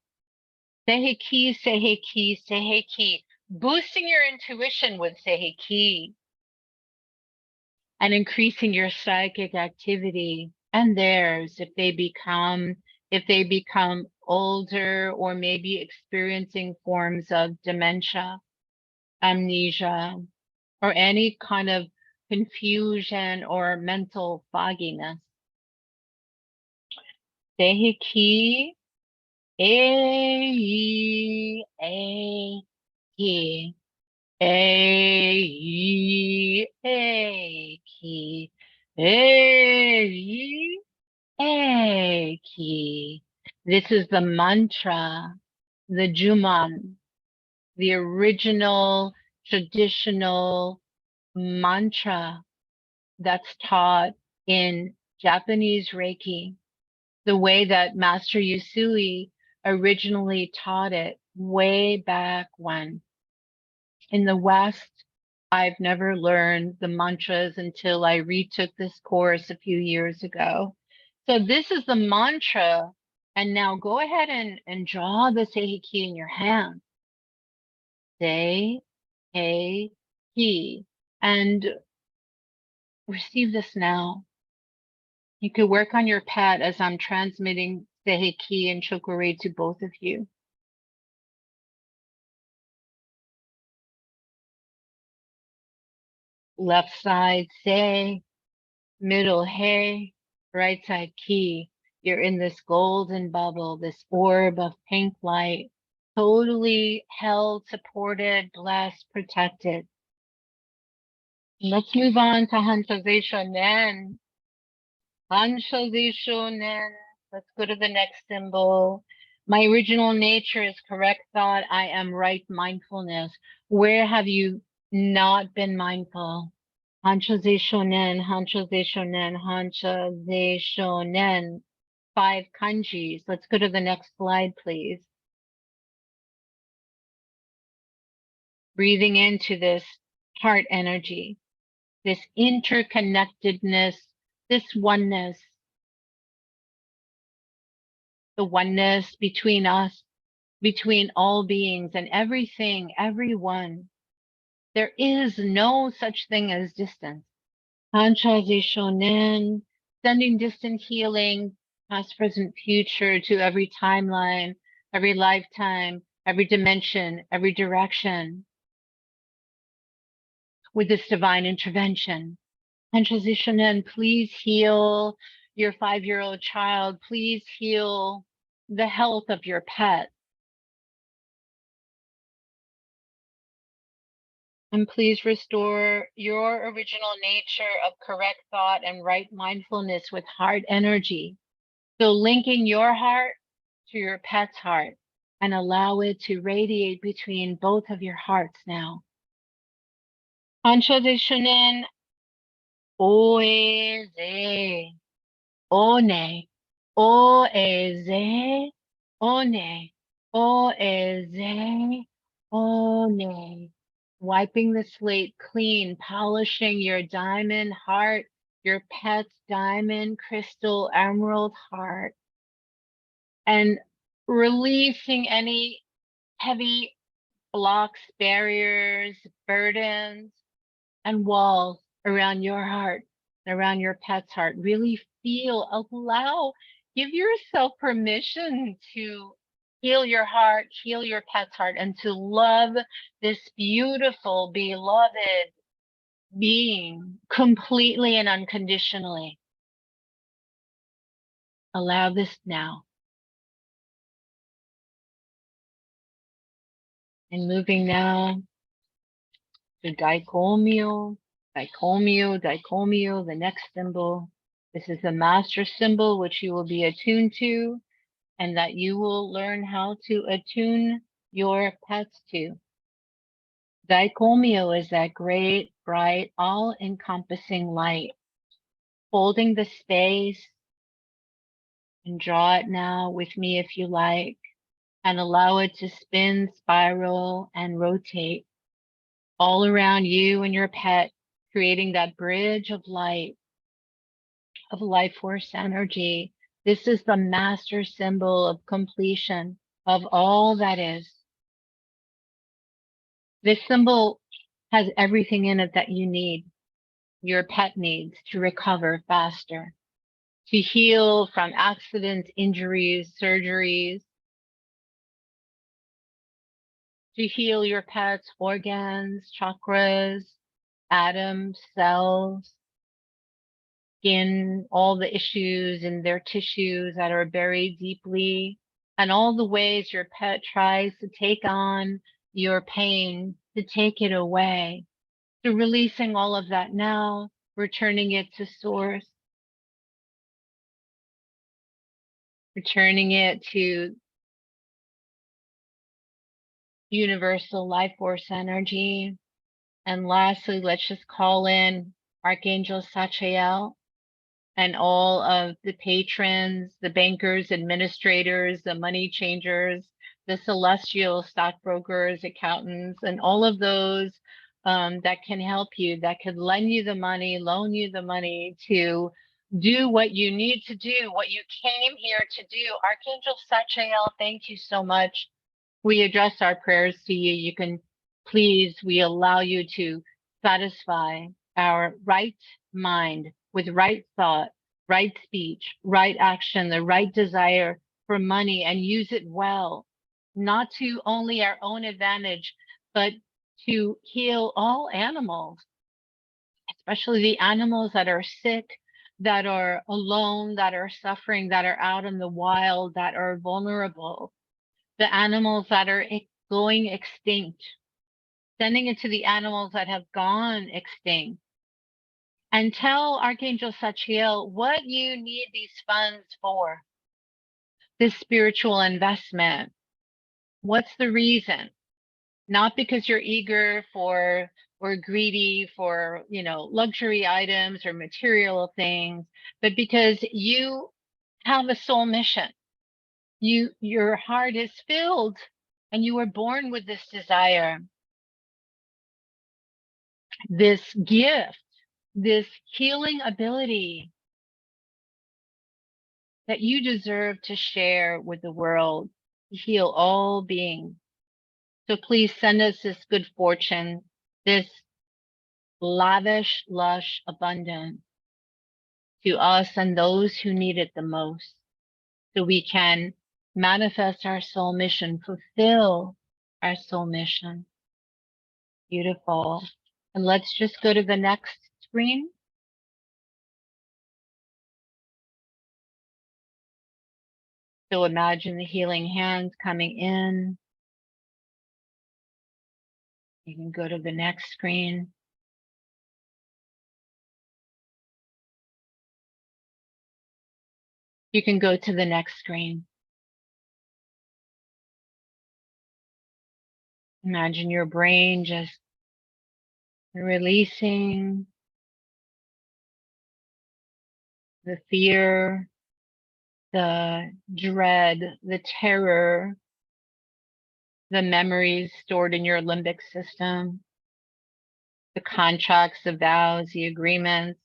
Seiki, Seiki, Seiki, boosting your intuition with Seiki and increasing your psychic activity and theirs if they become older or maybe experiencing forms of dementia, amnesia, or any kind of confusion or mental fogginess. Seiki, e e e e ki e ki. This is the mantra, the Juman, the original traditional mantra that's taught in Japanese Reiki, the way that Master Usui originally taught it way back when. In the West, I've never learned the mantras until I retook this course a few years ago. So this is the mantra. And now go ahead and draw the Seiki in your hand. Se, He, Ki. And receive this now. You could work on your pet as I'm transmitting Sehe Ki and Chokore to both of you. Left side Se, middle He, right side Ki. You're in this golden bubble, this orb of pink light, totally held, supported, blessed, protected. Let's move on to Hanshaze Shonen. Hanshaze Shonen. Let's go to the next symbol. My original nature is correct thought. I am right mindfulness. Where have you not been mindful? Hanshaze Shonen, Hanshaze Shonen, Hanshaze Shonen. 5 kanjis. Let's go to the next slide, please. Breathing into this heart energy, this interconnectedness, this oneness, the oneness between us, between all beings and everything, everyone. There is no such thing as distance. Hanshaze Shonen, sending distant healing, past, present, future to every timeline, every lifetime, every dimension, every direction with this divine intervention. Hanshaze Shonen, please heal your 5-year-old child. Please heal the health of your pet. And please restore your original nature of correct thought and right mindfulness with heart energy. So linking your heart to your pet's heart and allow it to radiate between both of your hearts now. Hanshaze Shonen, Oeze, One, Oeze, One, Oeze, One. Wiping the slate clean, polishing your diamond heart, your pet's diamond, crystal, emerald heart, and releasing any heavy blocks, barriers, burdens, and walls around your heart, around your pet's heart. Really feel, allow, give yourself permission to heal your heart, heal your pet's heart, and to love this beautiful, beloved being completely and unconditionally. Allow this now. And moving now to Daikomyo, Daikomyo, Daikomyo, the next symbol. This is the master symbol, which you will be attuned to, and that you will learn how to attune your pets to. Daikomyo is that great, bright, all-encompassing light, holding the space, and draw it now with me if you like, and allow it to spin, spiral, and rotate all around you and your pet, creating that bridge of light, of life force energy. This is the master symbol of completion of all that is. This symbol has everything in it that you need, your pet needs to recover faster, to heal from accidents, injuries, surgeries, to heal your pet's organs, chakras, atoms, cells, skin, all the issues in their tissues that are buried deeply, and all the ways your pet tries to take on your pain, to take it away. So releasing all of that now, returning it to source, returning it to universal life force energy. And lastly, let's just call in Archangel Sachael and all of the patrons, the bankers, administrators, the money changers, the celestial stockbrokers, accountants, and all of those that can help you, that could lend you the money, loan you the money to do what you need to do, what you came here to do. Archangel Sachael, thank you so much. We address our prayers to you. You can Please, we allow you to satisfy our right mind with right thought, right speech, right action, the right desire for money, and use it well, not to only our own advantage, but to heal all animals, especially the animals that are sick, that are alone, that are suffering, that are out in the wild, that are vulnerable, the animals that are going extinct, sending it to the animals that have gone extinct. And tell Archangel Sachiel what you need these funds for, this spiritual investment. What's the reason? Not because you're eager for or greedy for, luxury items or material things, but because you have a soul mission. Your heart is filled and you were born with this desire, this gift, this healing ability that you deserve to share with the world, to heal all beings. So please send us this good fortune, this lavish, lush abundance to us and those who need it the most, so we can manifest our soul mission, fulfill our soul mission. Beautiful. And let's just go to the next screen. So imagine the healing hands coming in. You can go to the next screen. You can go to the next screen. Imagine your brain just releasing the fear, the dread, the terror, the memories stored in your limbic system, the contracts, the vows, the agreements,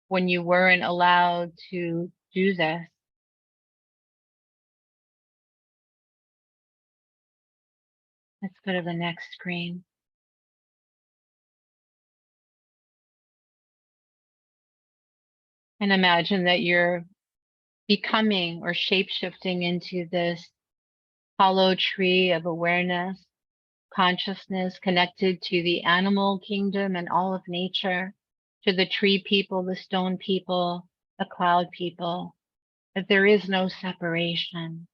when you weren't allowed to do this. Let's go to the next screen. And imagine that you're becoming or shape-shifting into this hollow tree of awareness, consciousness connected to the animal kingdom and all of nature, to the tree people, the stone people, the cloud people, that there is no separation.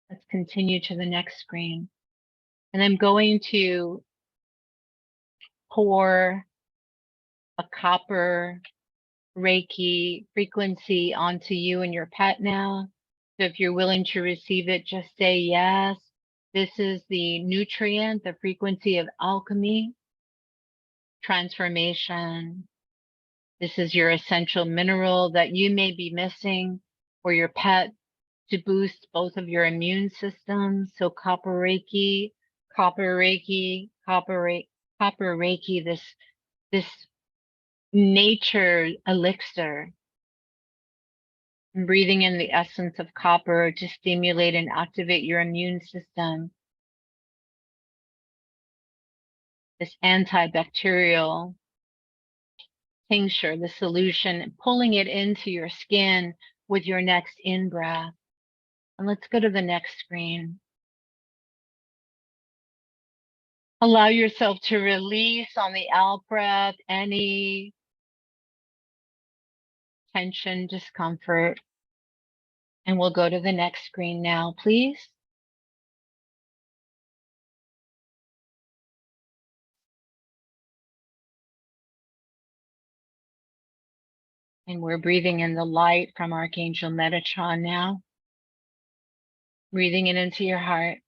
Let's continue to the next screen. And I'm going to pour a copper Reiki frequency onto you and your pet now. So if you're willing to receive it, just say yes. This is the nutrient, the frequency of alchemy, transformation. This is your essential mineral that you may be missing for your pet to boost both of your immune systems. So copper Reiki, copper Reiki, copper Reiki, this nature elixir. And breathing in the essence of copper to stimulate and activate your immune system. This antibacterial tincture, the solution, pulling it into your skin with your next in-breath. And let's go to the next screen. Allow yourself to release on the out breath any tension, discomfort. And we'll go to the next screen now, please. And we're breathing in the light from Archangel Metatron now. Breathing it into your heart,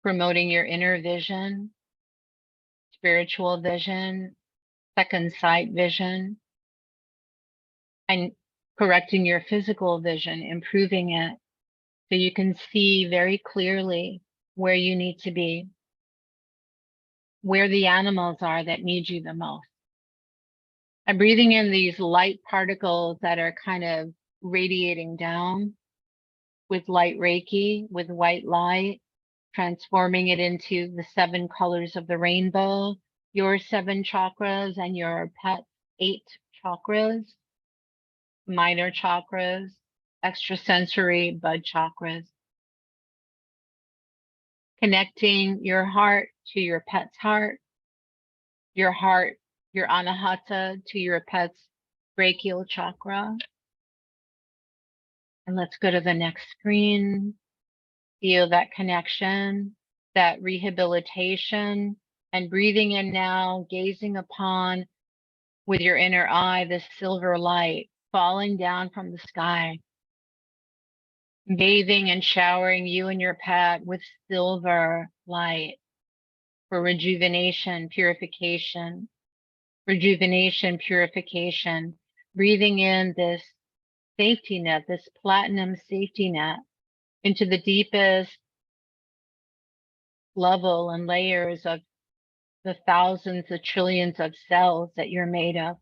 promoting your inner vision, spiritual vision, second sight vision, and correcting your physical vision, improving it so you can see very clearly where you need to be, where the animals are that need you the most. I'm breathing in these light particles that are kind of radiating down with light Reiki, with white light, transforming it into the 7 colors of the rainbow, your 7 chakras and your pet's 8 chakras, minor chakras, extrasensory bud chakras. Connecting your heart to your pet's heart, your anahata to your pet's brachial chakra. And let's go to the next screen. Feel that connection, that rehabilitation, and breathing in now, gazing upon with your inner eye, this silver light falling down from the sky, bathing and showering you and your pet with silver light for rejuvenation, purification, breathing in this safety net, this platinum safety net into the deepest level and layers of the thousands of trillions of cells that you're made of.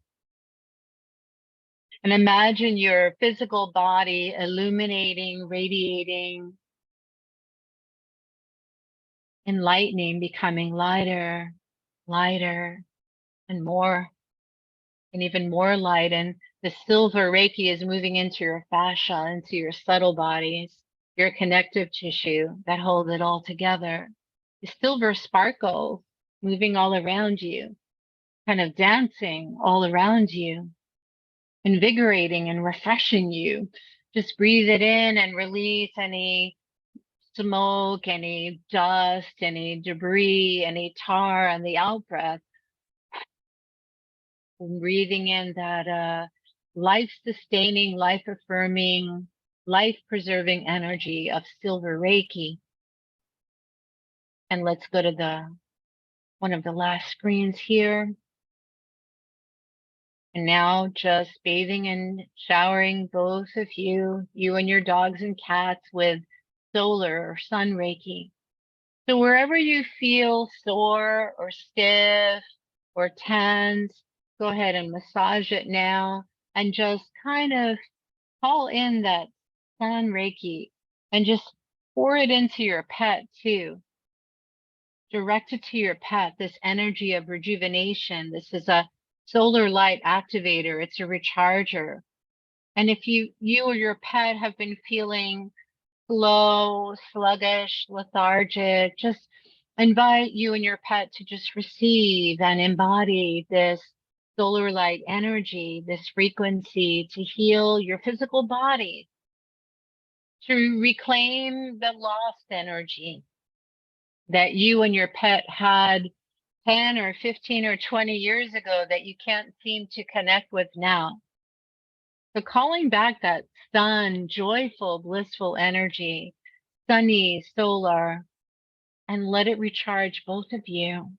And imagine your physical body illuminating, radiating, enlightening, becoming lighter, lighter, and more, and even more light. And the silver Reiki is moving into your fascia, into your subtle bodies, your connective tissue that hold it all together. The silver sparkle moving all around you, kind of dancing all around you, invigorating and refreshing you. Just breathe it in and release any smoke, any dust, any debris, any tar on the out breath. And breathing in that life-sustaining, life-affirming, life-preserving energy of silver Reiki. And let's go to one of the last screens here. And now just bathing and showering both of you and your dogs and cats with solar or sun Reiki. So wherever you feel sore or stiff or tense, go ahead and massage it now and just kind of call in that sun Reiki and just pour it into your pet too. Direct it to your pet, this energy of rejuvenation. This is a solar light activator. It's a recharger. And if you or your pet have been feeling slow, sluggish, lethargic, just invite you and your pet to just receive and embody this solar light energy, this frequency to heal your physical body, to reclaim the lost energy that you and your pet had 10 or 15 or 20 years ago that you can't seem to connect with now. So calling back that sun, joyful, blissful energy, sunny, solar, and let it recharge both of you.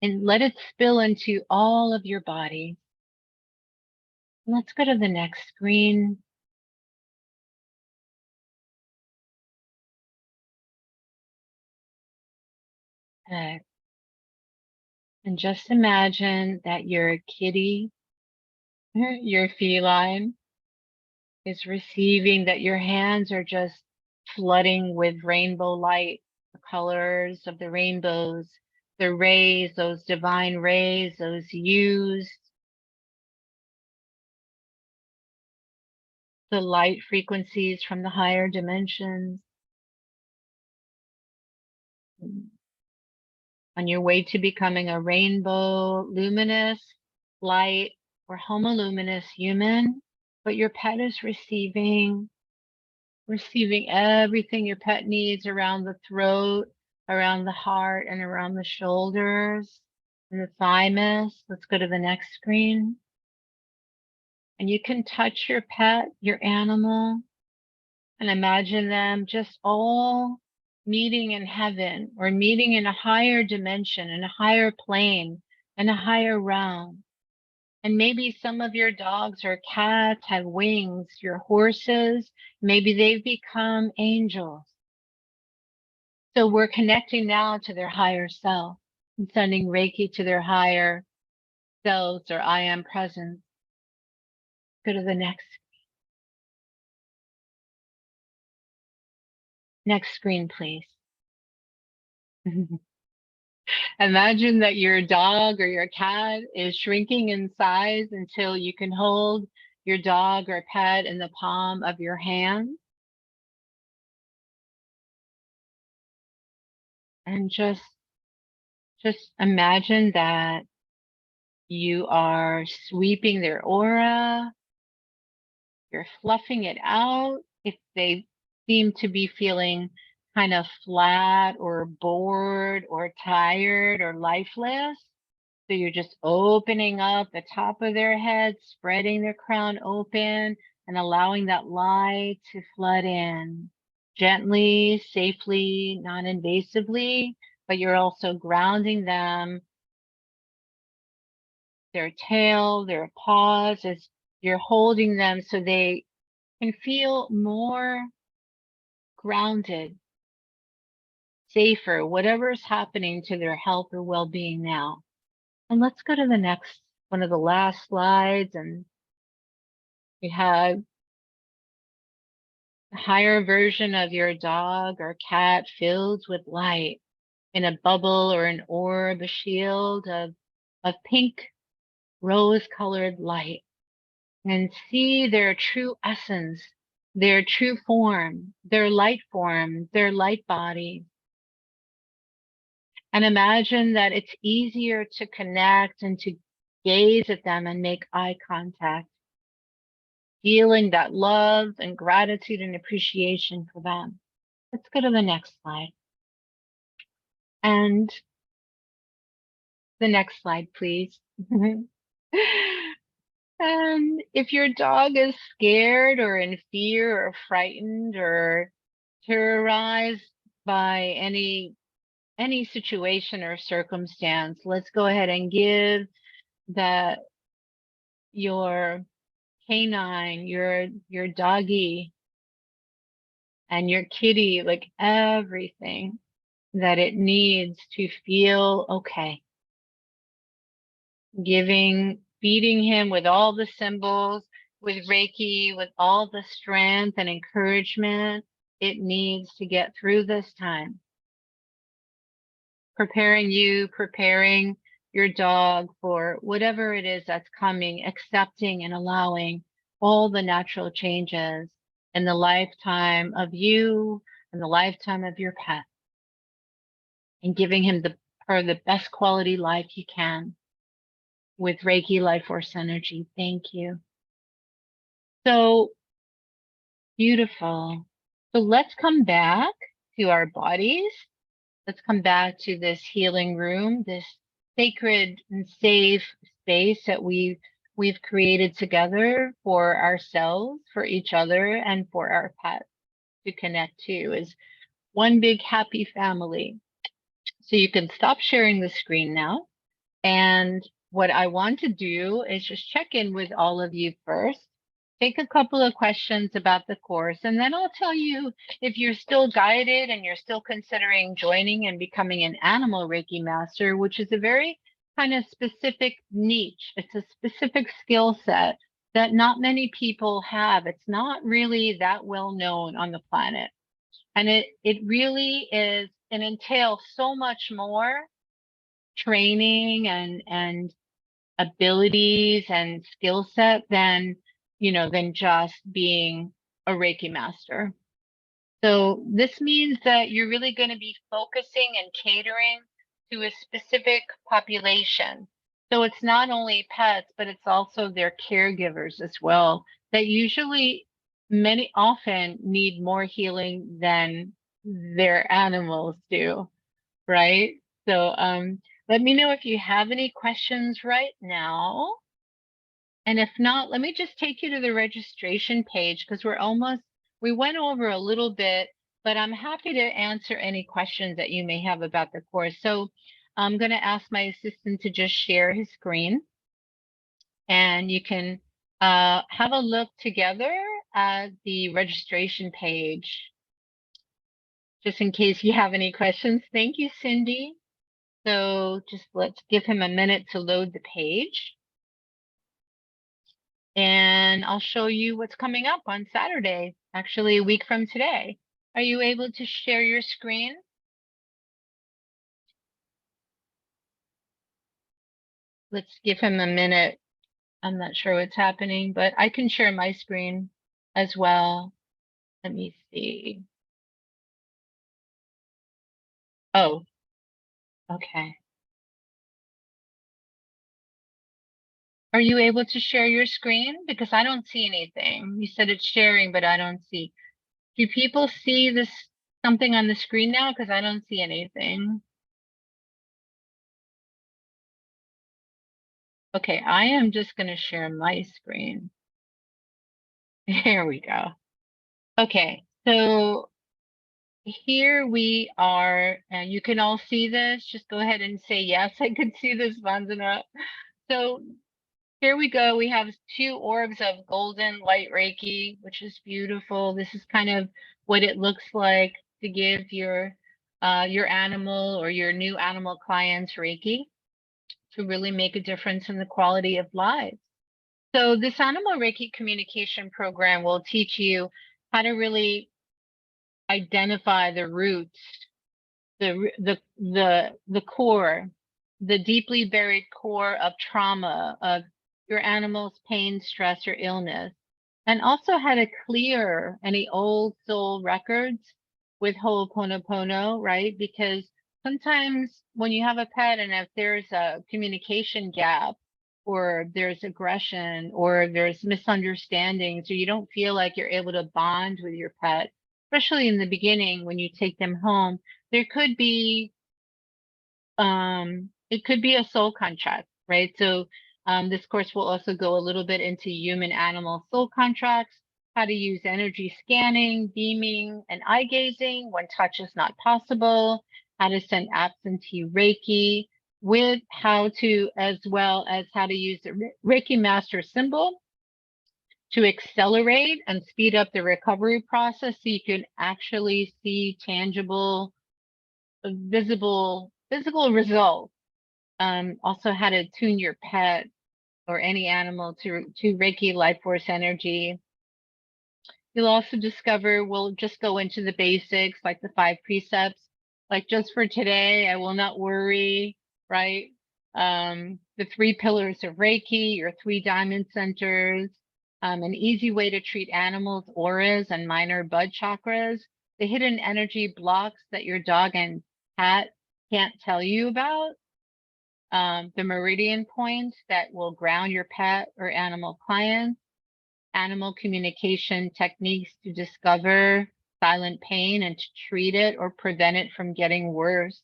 And let it spill into all of your body. Let's go to the next screen. And just imagine that your kitty, your feline, is receiving that your hands are just flooding with rainbow light, the colors of the rainbows, the rays, those divine rays, those hues, the light frequencies from the higher dimensions. On your way to becoming a rainbow, luminous, light, or homoluminous human, but your pet is receiving everything your pet needs around the throat, around the heart, and around the shoulders and the thymus. Let's go to the next screen. And you can touch your pet, your animal, and imagine them just all meeting in heaven or meeting in a higher dimension, in a higher plane, in a higher realm. And maybe some of your dogs or cats have wings, your horses, maybe they've become angels. So we're connecting now to their higher self and sending Reiki to their higher selves or I am presence. Go to the next. Next screen, please. Imagine that your dog or your cat is shrinking in size until you can hold your dog or pet in the palm of your hand. And just imagine that you are sweeping their aura, you're fluffing it out. If they seem to be feeling kind of flat or bored or tired or lifeless, so you're just opening up the top of their head, spreading their crown open, and allowing that light to flood in gently, safely, non-invasively, but you're also grounding them, their tail, their paws, as you're holding them so they can feel more grounded, safer, whatever's happening to their health or well-being now. And let's go to the next one of the last slides. And we have a higher version of your dog or cat filled with light in a bubble or an orb, a shield of pink rose-colored light. And see their true essence, their true form, their light body. And imagine that it's easier to connect and to gaze at them and make eye contact, feeling that love and gratitude and appreciation for them. Let's go to the next slide. And the next slide, please. And if your dog is scared or in fear or frightened or terrorized by any situation or circumstance, let's go ahead and give that your canine, your doggy and your kitty, like everything that it needs to feel okay. Feeding him with all the symbols, with Reiki, with all the strength and encouragement it needs to get through this time. Preparing your dog for whatever it is that's coming, accepting and allowing all the natural changes in the lifetime of you and the lifetime of your pet, and giving him the best quality life you can with Reiki Life Force energy. Thank you. So beautiful. So let's come back to our bodies. Let's come back to this healing room, this sacred and safe space that we've created together for ourselves, for each other, and for our pets to connect to, as one big happy family. So you can stop sharing the screen now. And what I want to do is just check in with all of you first, take a couple of questions about the course, and then I'll tell you if you're still guided and you're still considering joining and becoming an Animal Reiki Master, which is a very kind of specific niche. It's a specific skill set that not many people have. It's not really that well known on the planet. And it really is, it entails so much more training and abilities and skill set than just being a Reiki master. So this means that you're really going to be focusing and catering to a specific population. So it's not only pets, but it's also their caregivers as well, that usually often need more healing than their animals do, right? So let me know if you have any questions right now. And if not, let me just take you to the registration page, because we went over a little bit, but I'm happy to answer any questions that you may have about the course. So I'm going to ask my assistant to just share his screen, and you can have a look together at the registration page, just in case you have any questions. Thank you, Cindy. So just let's give him a minute to load the page. And I'll show you what's coming up on Saturday, actually a week from today. Are you able to share your screen? Let's give him a minute. I'm not sure what's happening, but I can share my screen as well. Let me see. Oh, okay. Are you able to share your screen? Because I don't see anything. You said it's sharing, but I don't see. Do people see this something on the screen now? Because I don't see anything. Okay, I am just going to share my screen. Here we go. Okay, so here we are, and you can all see this. Just go ahead and say yes. I could see this, Vandana. So here we go. We have 2 orbs of golden light Reiki, which is beautiful. This is kind of what it looks like to give your animal or your new animal clients Reiki to really make a difference in the quality of life. So this animal Reiki communication program will teach you how to really identify the roots, the core, the deeply buried core of trauma of your animal's pain, stress, or illness, and also how to clear any old soul records with Ho'oponopono, right? Because sometimes when you have a pet and if there's a communication gap, or there's aggression, or there's misunderstandings, or you don't feel like you're able to bond with your pet, especially in the beginning when you take them home, there could be it could be a soul contract, right? So this course will also go a little bit into human animal soul contracts, how to use energy scanning, beaming, and eye gazing when touch is not possible, how to send absentee Reiki, with how to, as well as how to use the Reiki Master symbol to accelerate and speed up the recovery process so you can actually see tangible, visible, physical results. Also how to tune your pet or any animal to Reiki life force energy. You'll also discover, we'll just go into the basics, like the 5 precepts. Like just for today, I will not worry, right? The 3 pillars of Reiki, your 3 diamond centers, an easy way to treat animals, auras, and minor bud chakras, the hidden energy blocks that your dog and cat can't tell you about, the meridian points that will ground your pet or animal clients, animal communication techniques to discover silent pain and to treat it or prevent it from getting worse,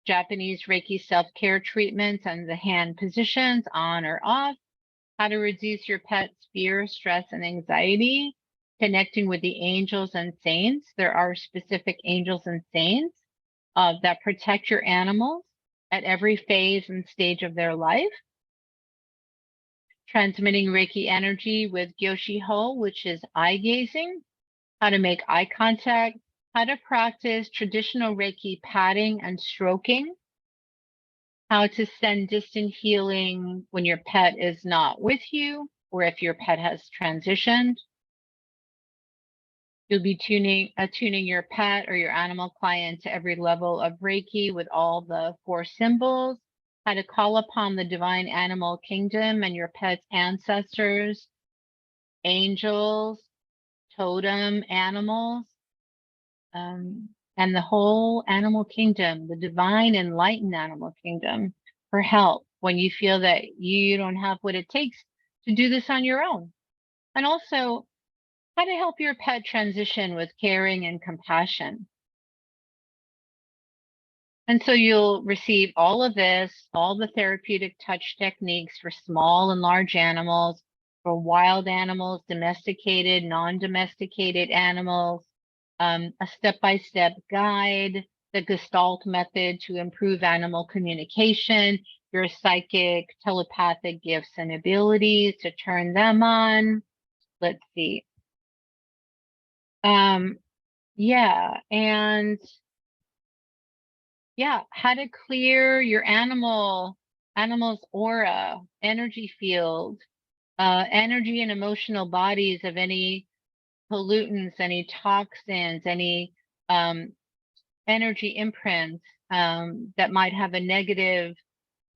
Japanese Reiki self-care treatments and the hand positions on or off, how to reduce your pet's fear, stress, and anxiety, connecting with the angels and saints. There are specific angels and saints that protect your animals at every phase and stage of their life. Transmitting Reiki energy with Gyoshi Ho, which is eye gazing, how to make eye contact, how to practice traditional Reiki patting and stroking, how to send distant healing when your pet is not with you, or if your pet has transitioned. You'll be attuning your pet or your animal client to every level of Reiki with all the 4 symbols, how to call upon the divine animal kingdom and your pet's ancestors, angels, totem animals, and the whole animal kingdom, the divine enlightened animal kingdom, for help when you feel that you don't have what it takes to do this on your own. And also how to help your pet transition with caring and compassion. And so you'll receive all of this, all the therapeutic touch techniques for small and large animals, for wild animals, domesticated, non-domesticated animals, a step-by-step guide, the Gestalt method to improve animal communication, your psychic, telepathic gifts and abilities to turn them on. Let's see. Yeah, and yeah, how to clear your animal's aura, energy field, energy and emotional bodies of any pollutants, any toxins, any energy imprints that might have a negative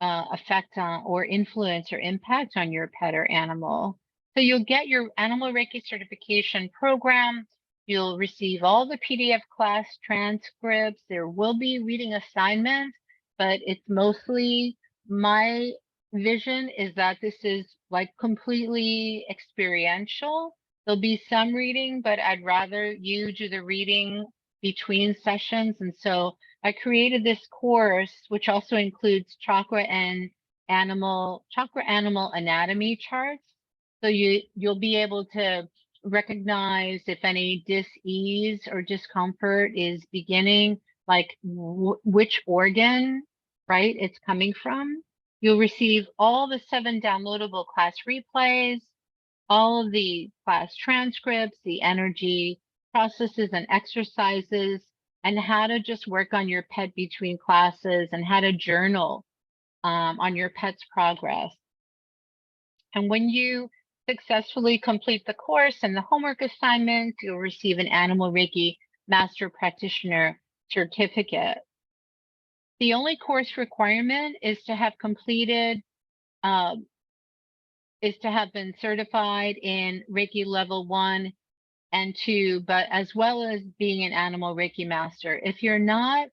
effect on or influence or impact on your pet or animal. So you'll get your Animal Reiki certification program. You'll receive all the PDF class transcripts. There will be reading assignments, but it's mostly, my vision is that this is like completely experiential. There'll be some reading, but I'd rather you do the reading between sessions. And so I created this course, which also includes chakra animal anatomy charts. So you'll be able to recognize if any dis-ease or discomfort is beginning, like which organ, right, it's coming from. You'll receive all the 7 downloadable class replays, all of the class transcripts, the energy processes and exercises, and how to just work on your pet between classes and how to journal on your pet's progress. And when you successfully complete the course and the homework assignments, you'll receive an Animal Reiki Master Practitioner certificate. The only course requirement is to have completed, is to have been certified in Reiki level 1 and 2, but as well as being an Animal Reiki Master. If you're not,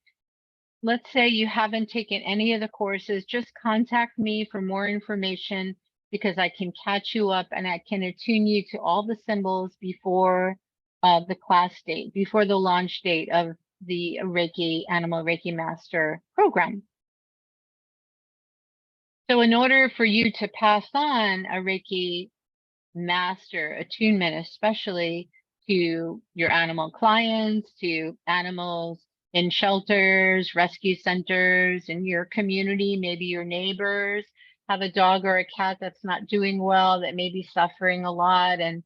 let's say you haven't taken any of the courses, just contact me for more information, because I can catch you up and I can attune you to all the symbols before the class date, before the launch date of the Reiki Animal Reiki Master program. So in order for you to pass on a Reiki Master attunement, especially to your animal clients, to animals in shelters, rescue centers, in your community, maybe your neighbors have a dog or a cat that's not doing well, that may be suffering a lot, and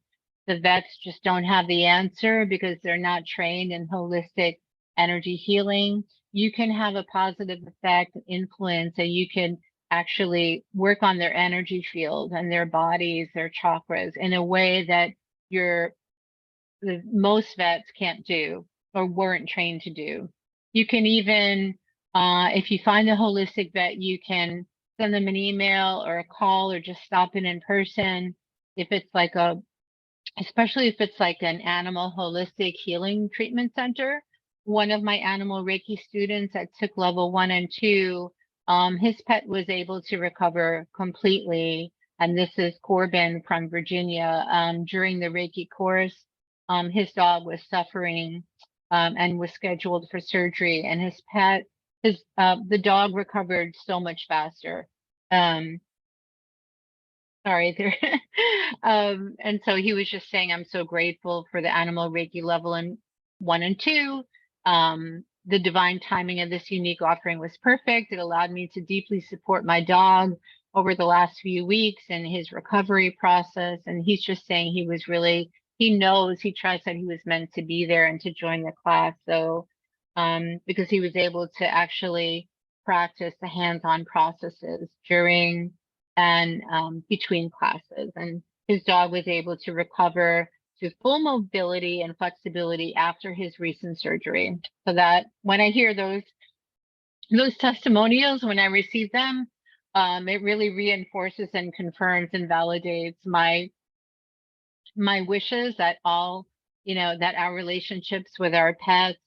the vets just don't have the answer because they're not trained in holistic energy healing. You can have a positive effect, influence, and you can actually work on their energy field and their bodies, their chakras, in a way that most vets can't do or weren't trained to do. You can even, if you find a holistic vet, you can send them an email or a call or just stop in person. If it's like especially if it's like an animal holistic healing treatment center. One of my Animal Reiki students that took level 1 and 2, his pet was able to recover completely. And this is Corbin from Virginia. During the Reiki course, his dog was suffering and was scheduled for surgery, and his pet, the dog recovered so much faster. Sorry there. And so he was just saying, I'm so grateful for the Animal Reiki level 1 and 2. The divine timing of this unique offering was perfect. It allowed me to deeply support my dog over the last few weeks in his recovery process. And he's just saying he trusts that he was meant to be there and to join the class. So, because he was able to actually practice the hands-on processes during and between classes. And his dog was able to recover to full mobility and flexibility after his recent surgery. So that when I hear those testimonials, when I receive them, it really reinforces and confirms and validates my wishes that that our relationships with our pets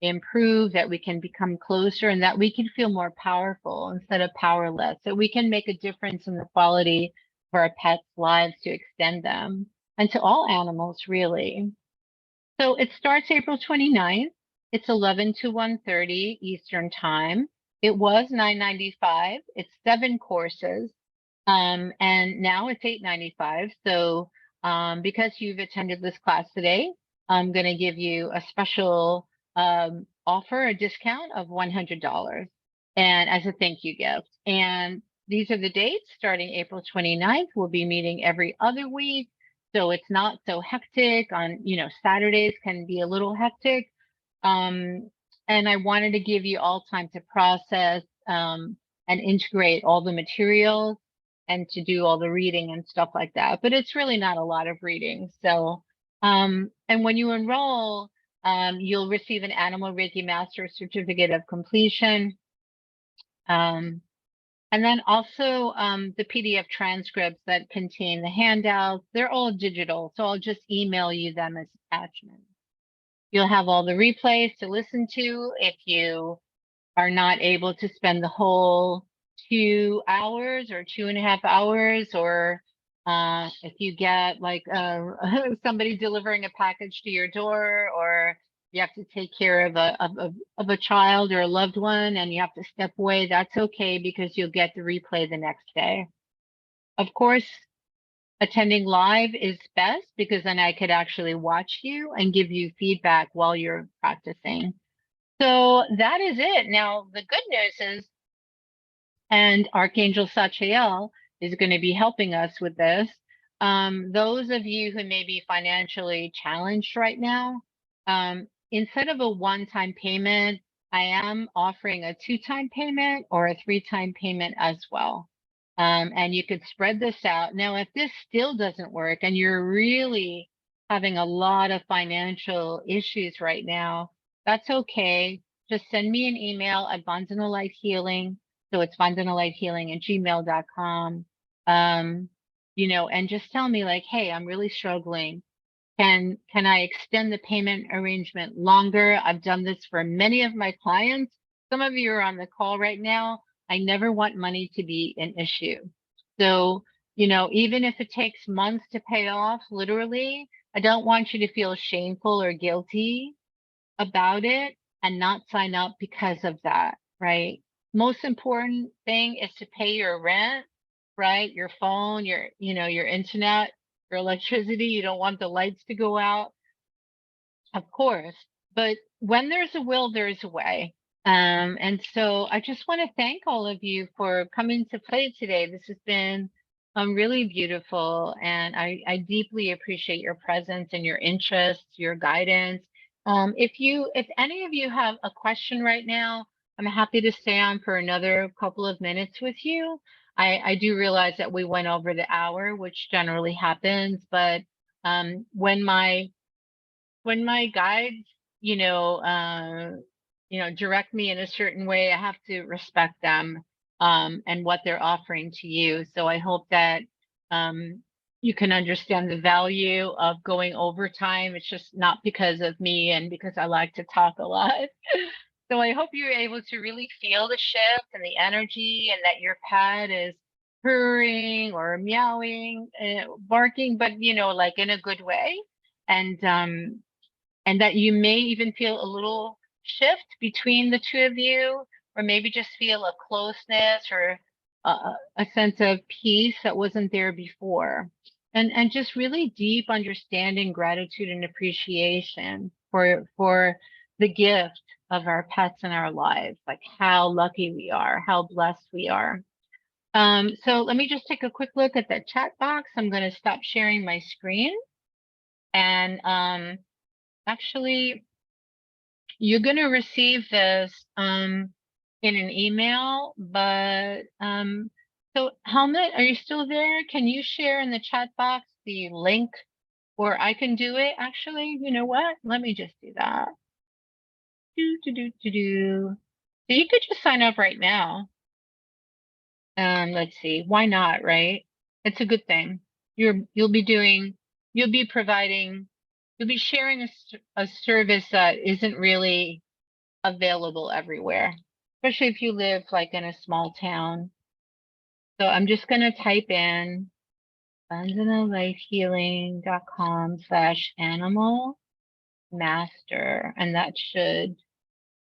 improve, that we can become closer, and that we can feel more powerful instead of powerless, that we can make a difference in the quality of our pets' lives to extend them, and to all animals, really. So it starts April 29th. It's 11 to 1:30 Eastern Time. It was $9.95. It's 7 courses, and now it's $8.95. So because you've attended this class today, I'm going to give you a special offer, a discount of $100, and as a thank you gift. And these are the dates. Starting April 29th, we'll be meeting every other week, so it's not so hectic. On Saturdays can be a little hectic, and I wanted to give you all time to process and integrate all the materials and to do all the reading and stuff like that. But it's really not a lot of reading, so And when you enroll, you'll receive an Animal Reiki Master Certificate of Completion. And then also the PDF transcripts that contain the handouts. They're all digital, so I'll just email you them as attachments. You'll have all the replays to listen to if you are not able to spend the whole 2 hours or 2.5 hours, or if you get like somebody delivering a package to your door, or you have to take care of a child or a loved one and you have to step away, that's okay, because you'll get the replay the next day. Of course, attending live is best, because then I could actually watch you and give you feedback while you're practicing. So that is it. Now, the good news is, and Archangel Sachiel is going to be helping us with this. Those of you who may be financially challenged right now, instead of a one-time payment, I am offering a 2-time payment or a 3-time payment as well. And you could spread this out. Now, if this still doesn't work and you're really having a lot of financial issues right now, that's okay. Just send me an email at Vandana Light Healing. So it's vandanalightshealing@gmail.com. You know, and just tell me like, hey, I'm really struggling. Can I extend the payment arrangement longer? I've done this for many of my clients. Some of you are on the call right now. I never want money to be an issue. So, you know, even if it takes months to pay off, literally, I don't want you to feel shameful or guilty about it and not sign up because of that, right? Most important thing is to pay your rent, right? Your phone, your, you know, your internet, your electricity. You don't want the lights to go out, of course. But when there's a will, there's a way. And so I just want to thank all of you for coming to play today. This has been really beautiful, and I deeply appreciate your presence and your interest, your guidance. If any of you have a question right now, I'm happy to stay on for another couple of minutes with you. I do realize that we went over the hour, which generally happens, but when my guides, direct me in a certain way, I have to respect them and what they're offering to you. So I hope that you can understand the value of going overtime. It's just not because of me and because I like to talk a lot. So I hope you're able to really feel the shift and the energy, and that your pet is purring or meowing, barking, but like in a good way. And that you may even feel a little shift between the two of you, or maybe just feel a closeness or a sense of peace that wasn't there before. And just really deep understanding, gratitude, and appreciation for the gift of our pets in our lives, like how lucky we are, how blessed we are. So let me just take a quick look at the chat box. I'm going to stop sharing my screen. And actually, you're going to receive this in an email, but so Helmut, are you still there? Can you share in the chat box the link, or I can do it? Actually, you know what? Let me just do that. So you could just sign up right now. Let's see, why not, right? It's a good thing. You'll be providing, you'll be sharing a service that isn't really available everywhere, especially if you live like in a small town. So I'm just going to type in vandanalightshealing.com/animal master, and that should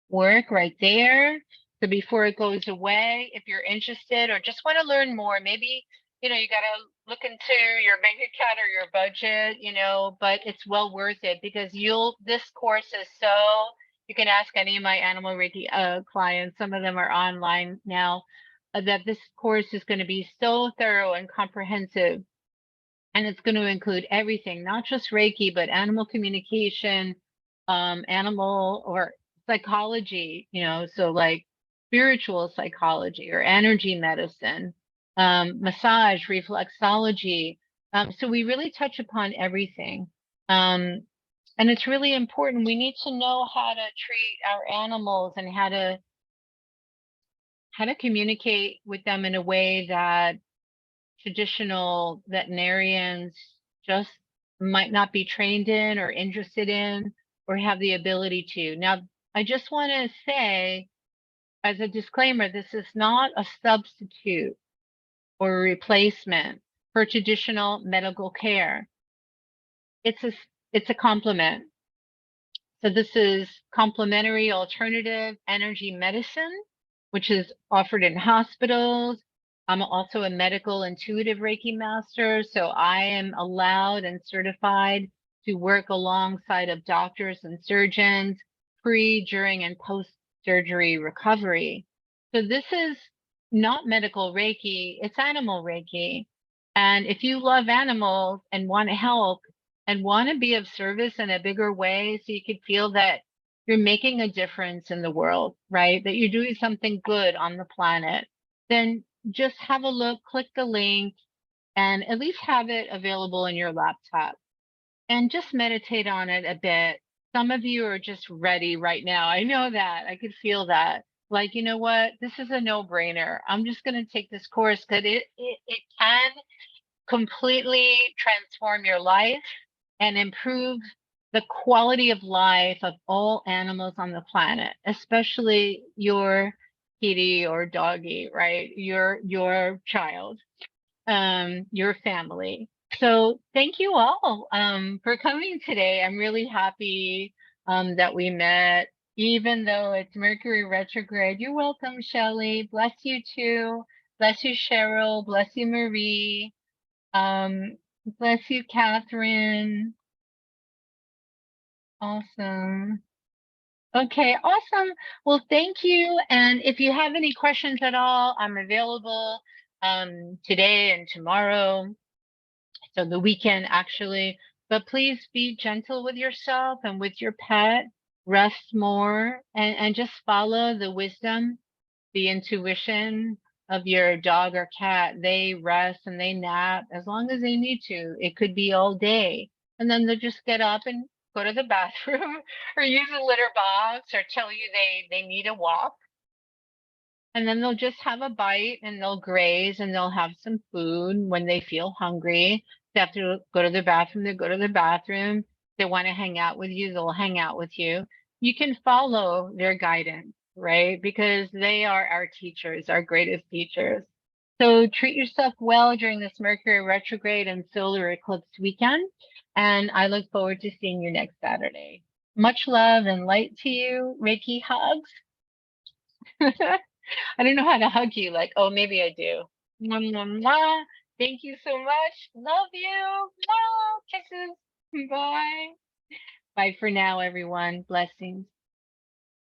work right there. So before it goes away, if you're interested or just want to learn more, maybe, you got to look into your bank account or your budget, but it's well worth it, because this course is you can ask any of my Animal Reiki clients, some of them are online now, that this course is going to be so thorough and comprehensive. And it's going to include everything, not just Reiki, but animal communication, animal or psychology, so like spiritual psychology or energy medicine, massage, reflexology. So we really touch upon everything. And it's really important. We need to know how to treat our animals and how to communicate with them in a way that traditional veterinarians just might not be trained in or interested in or have the ability to. Now, I just want to say, as a disclaimer, this is not a substitute or a replacement for traditional medical care. It's a complement. So this is complementary alternative energy medicine, which is offered in hospitals. I'm also a medical intuitive Reiki master, so I am allowed and certified to work alongside of doctors and surgeons pre, during, and post-surgery recovery. So this is not medical Reiki, it's animal Reiki. And if you love animals and want to help, and want to be of service in a bigger way so you could feel that you're making a difference in the world, right? That you're doing something good on the planet, then just have a look, click the link, and at least have it available in your laptop. And just meditate on it a bit. Some of you are just ready right now. I know that. I could feel that. Like, you know what? This is a no-brainer. I'm just going to take this course because it can completely transform your life and improve the quality of life of all animals on the planet, especially your kitty or doggy, right? Your child, your family. So thank you all for coming today. I'm really happy that we met, even though it's Mercury retrograde. You're welcome, Shelley. Bless you too. Bless you, Cheryl. Bless you, Marie. Bless you, Catherine. Awesome. Okay, awesome. Well, thank you. And if you have any questions at all, I'm available today and tomorrow. So the weekend actually, but please be gentle with yourself and with your pet. Rest more and just follow the wisdom, the intuition of your dog or cat. They rest and they nap as long as they need to. It could be all day. And then they'll just get up and go to the bathroom or use a litter box or tell you they need a walk. And then they'll just have a bite and they'll graze and they'll have some food when they feel hungry. They have to go to the bathroom, they go to the bathroom. They want to hang out with you, they'll hang out with you. You can follow their guidance, right? Because they are our teachers, our greatest teachers. So treat yourself well during this Mercury retrograde and solar eclipse weekend. And I look forward to seeing you next Saturday. Much love and light to you. Reiki hugs. I don't know how to hug you. Like, oh, maybe I do. Mwah, mwah, mwah. Thank you so much. Love you. Mwah. Kisses. Bye. Bye for now, everyone. Blessings.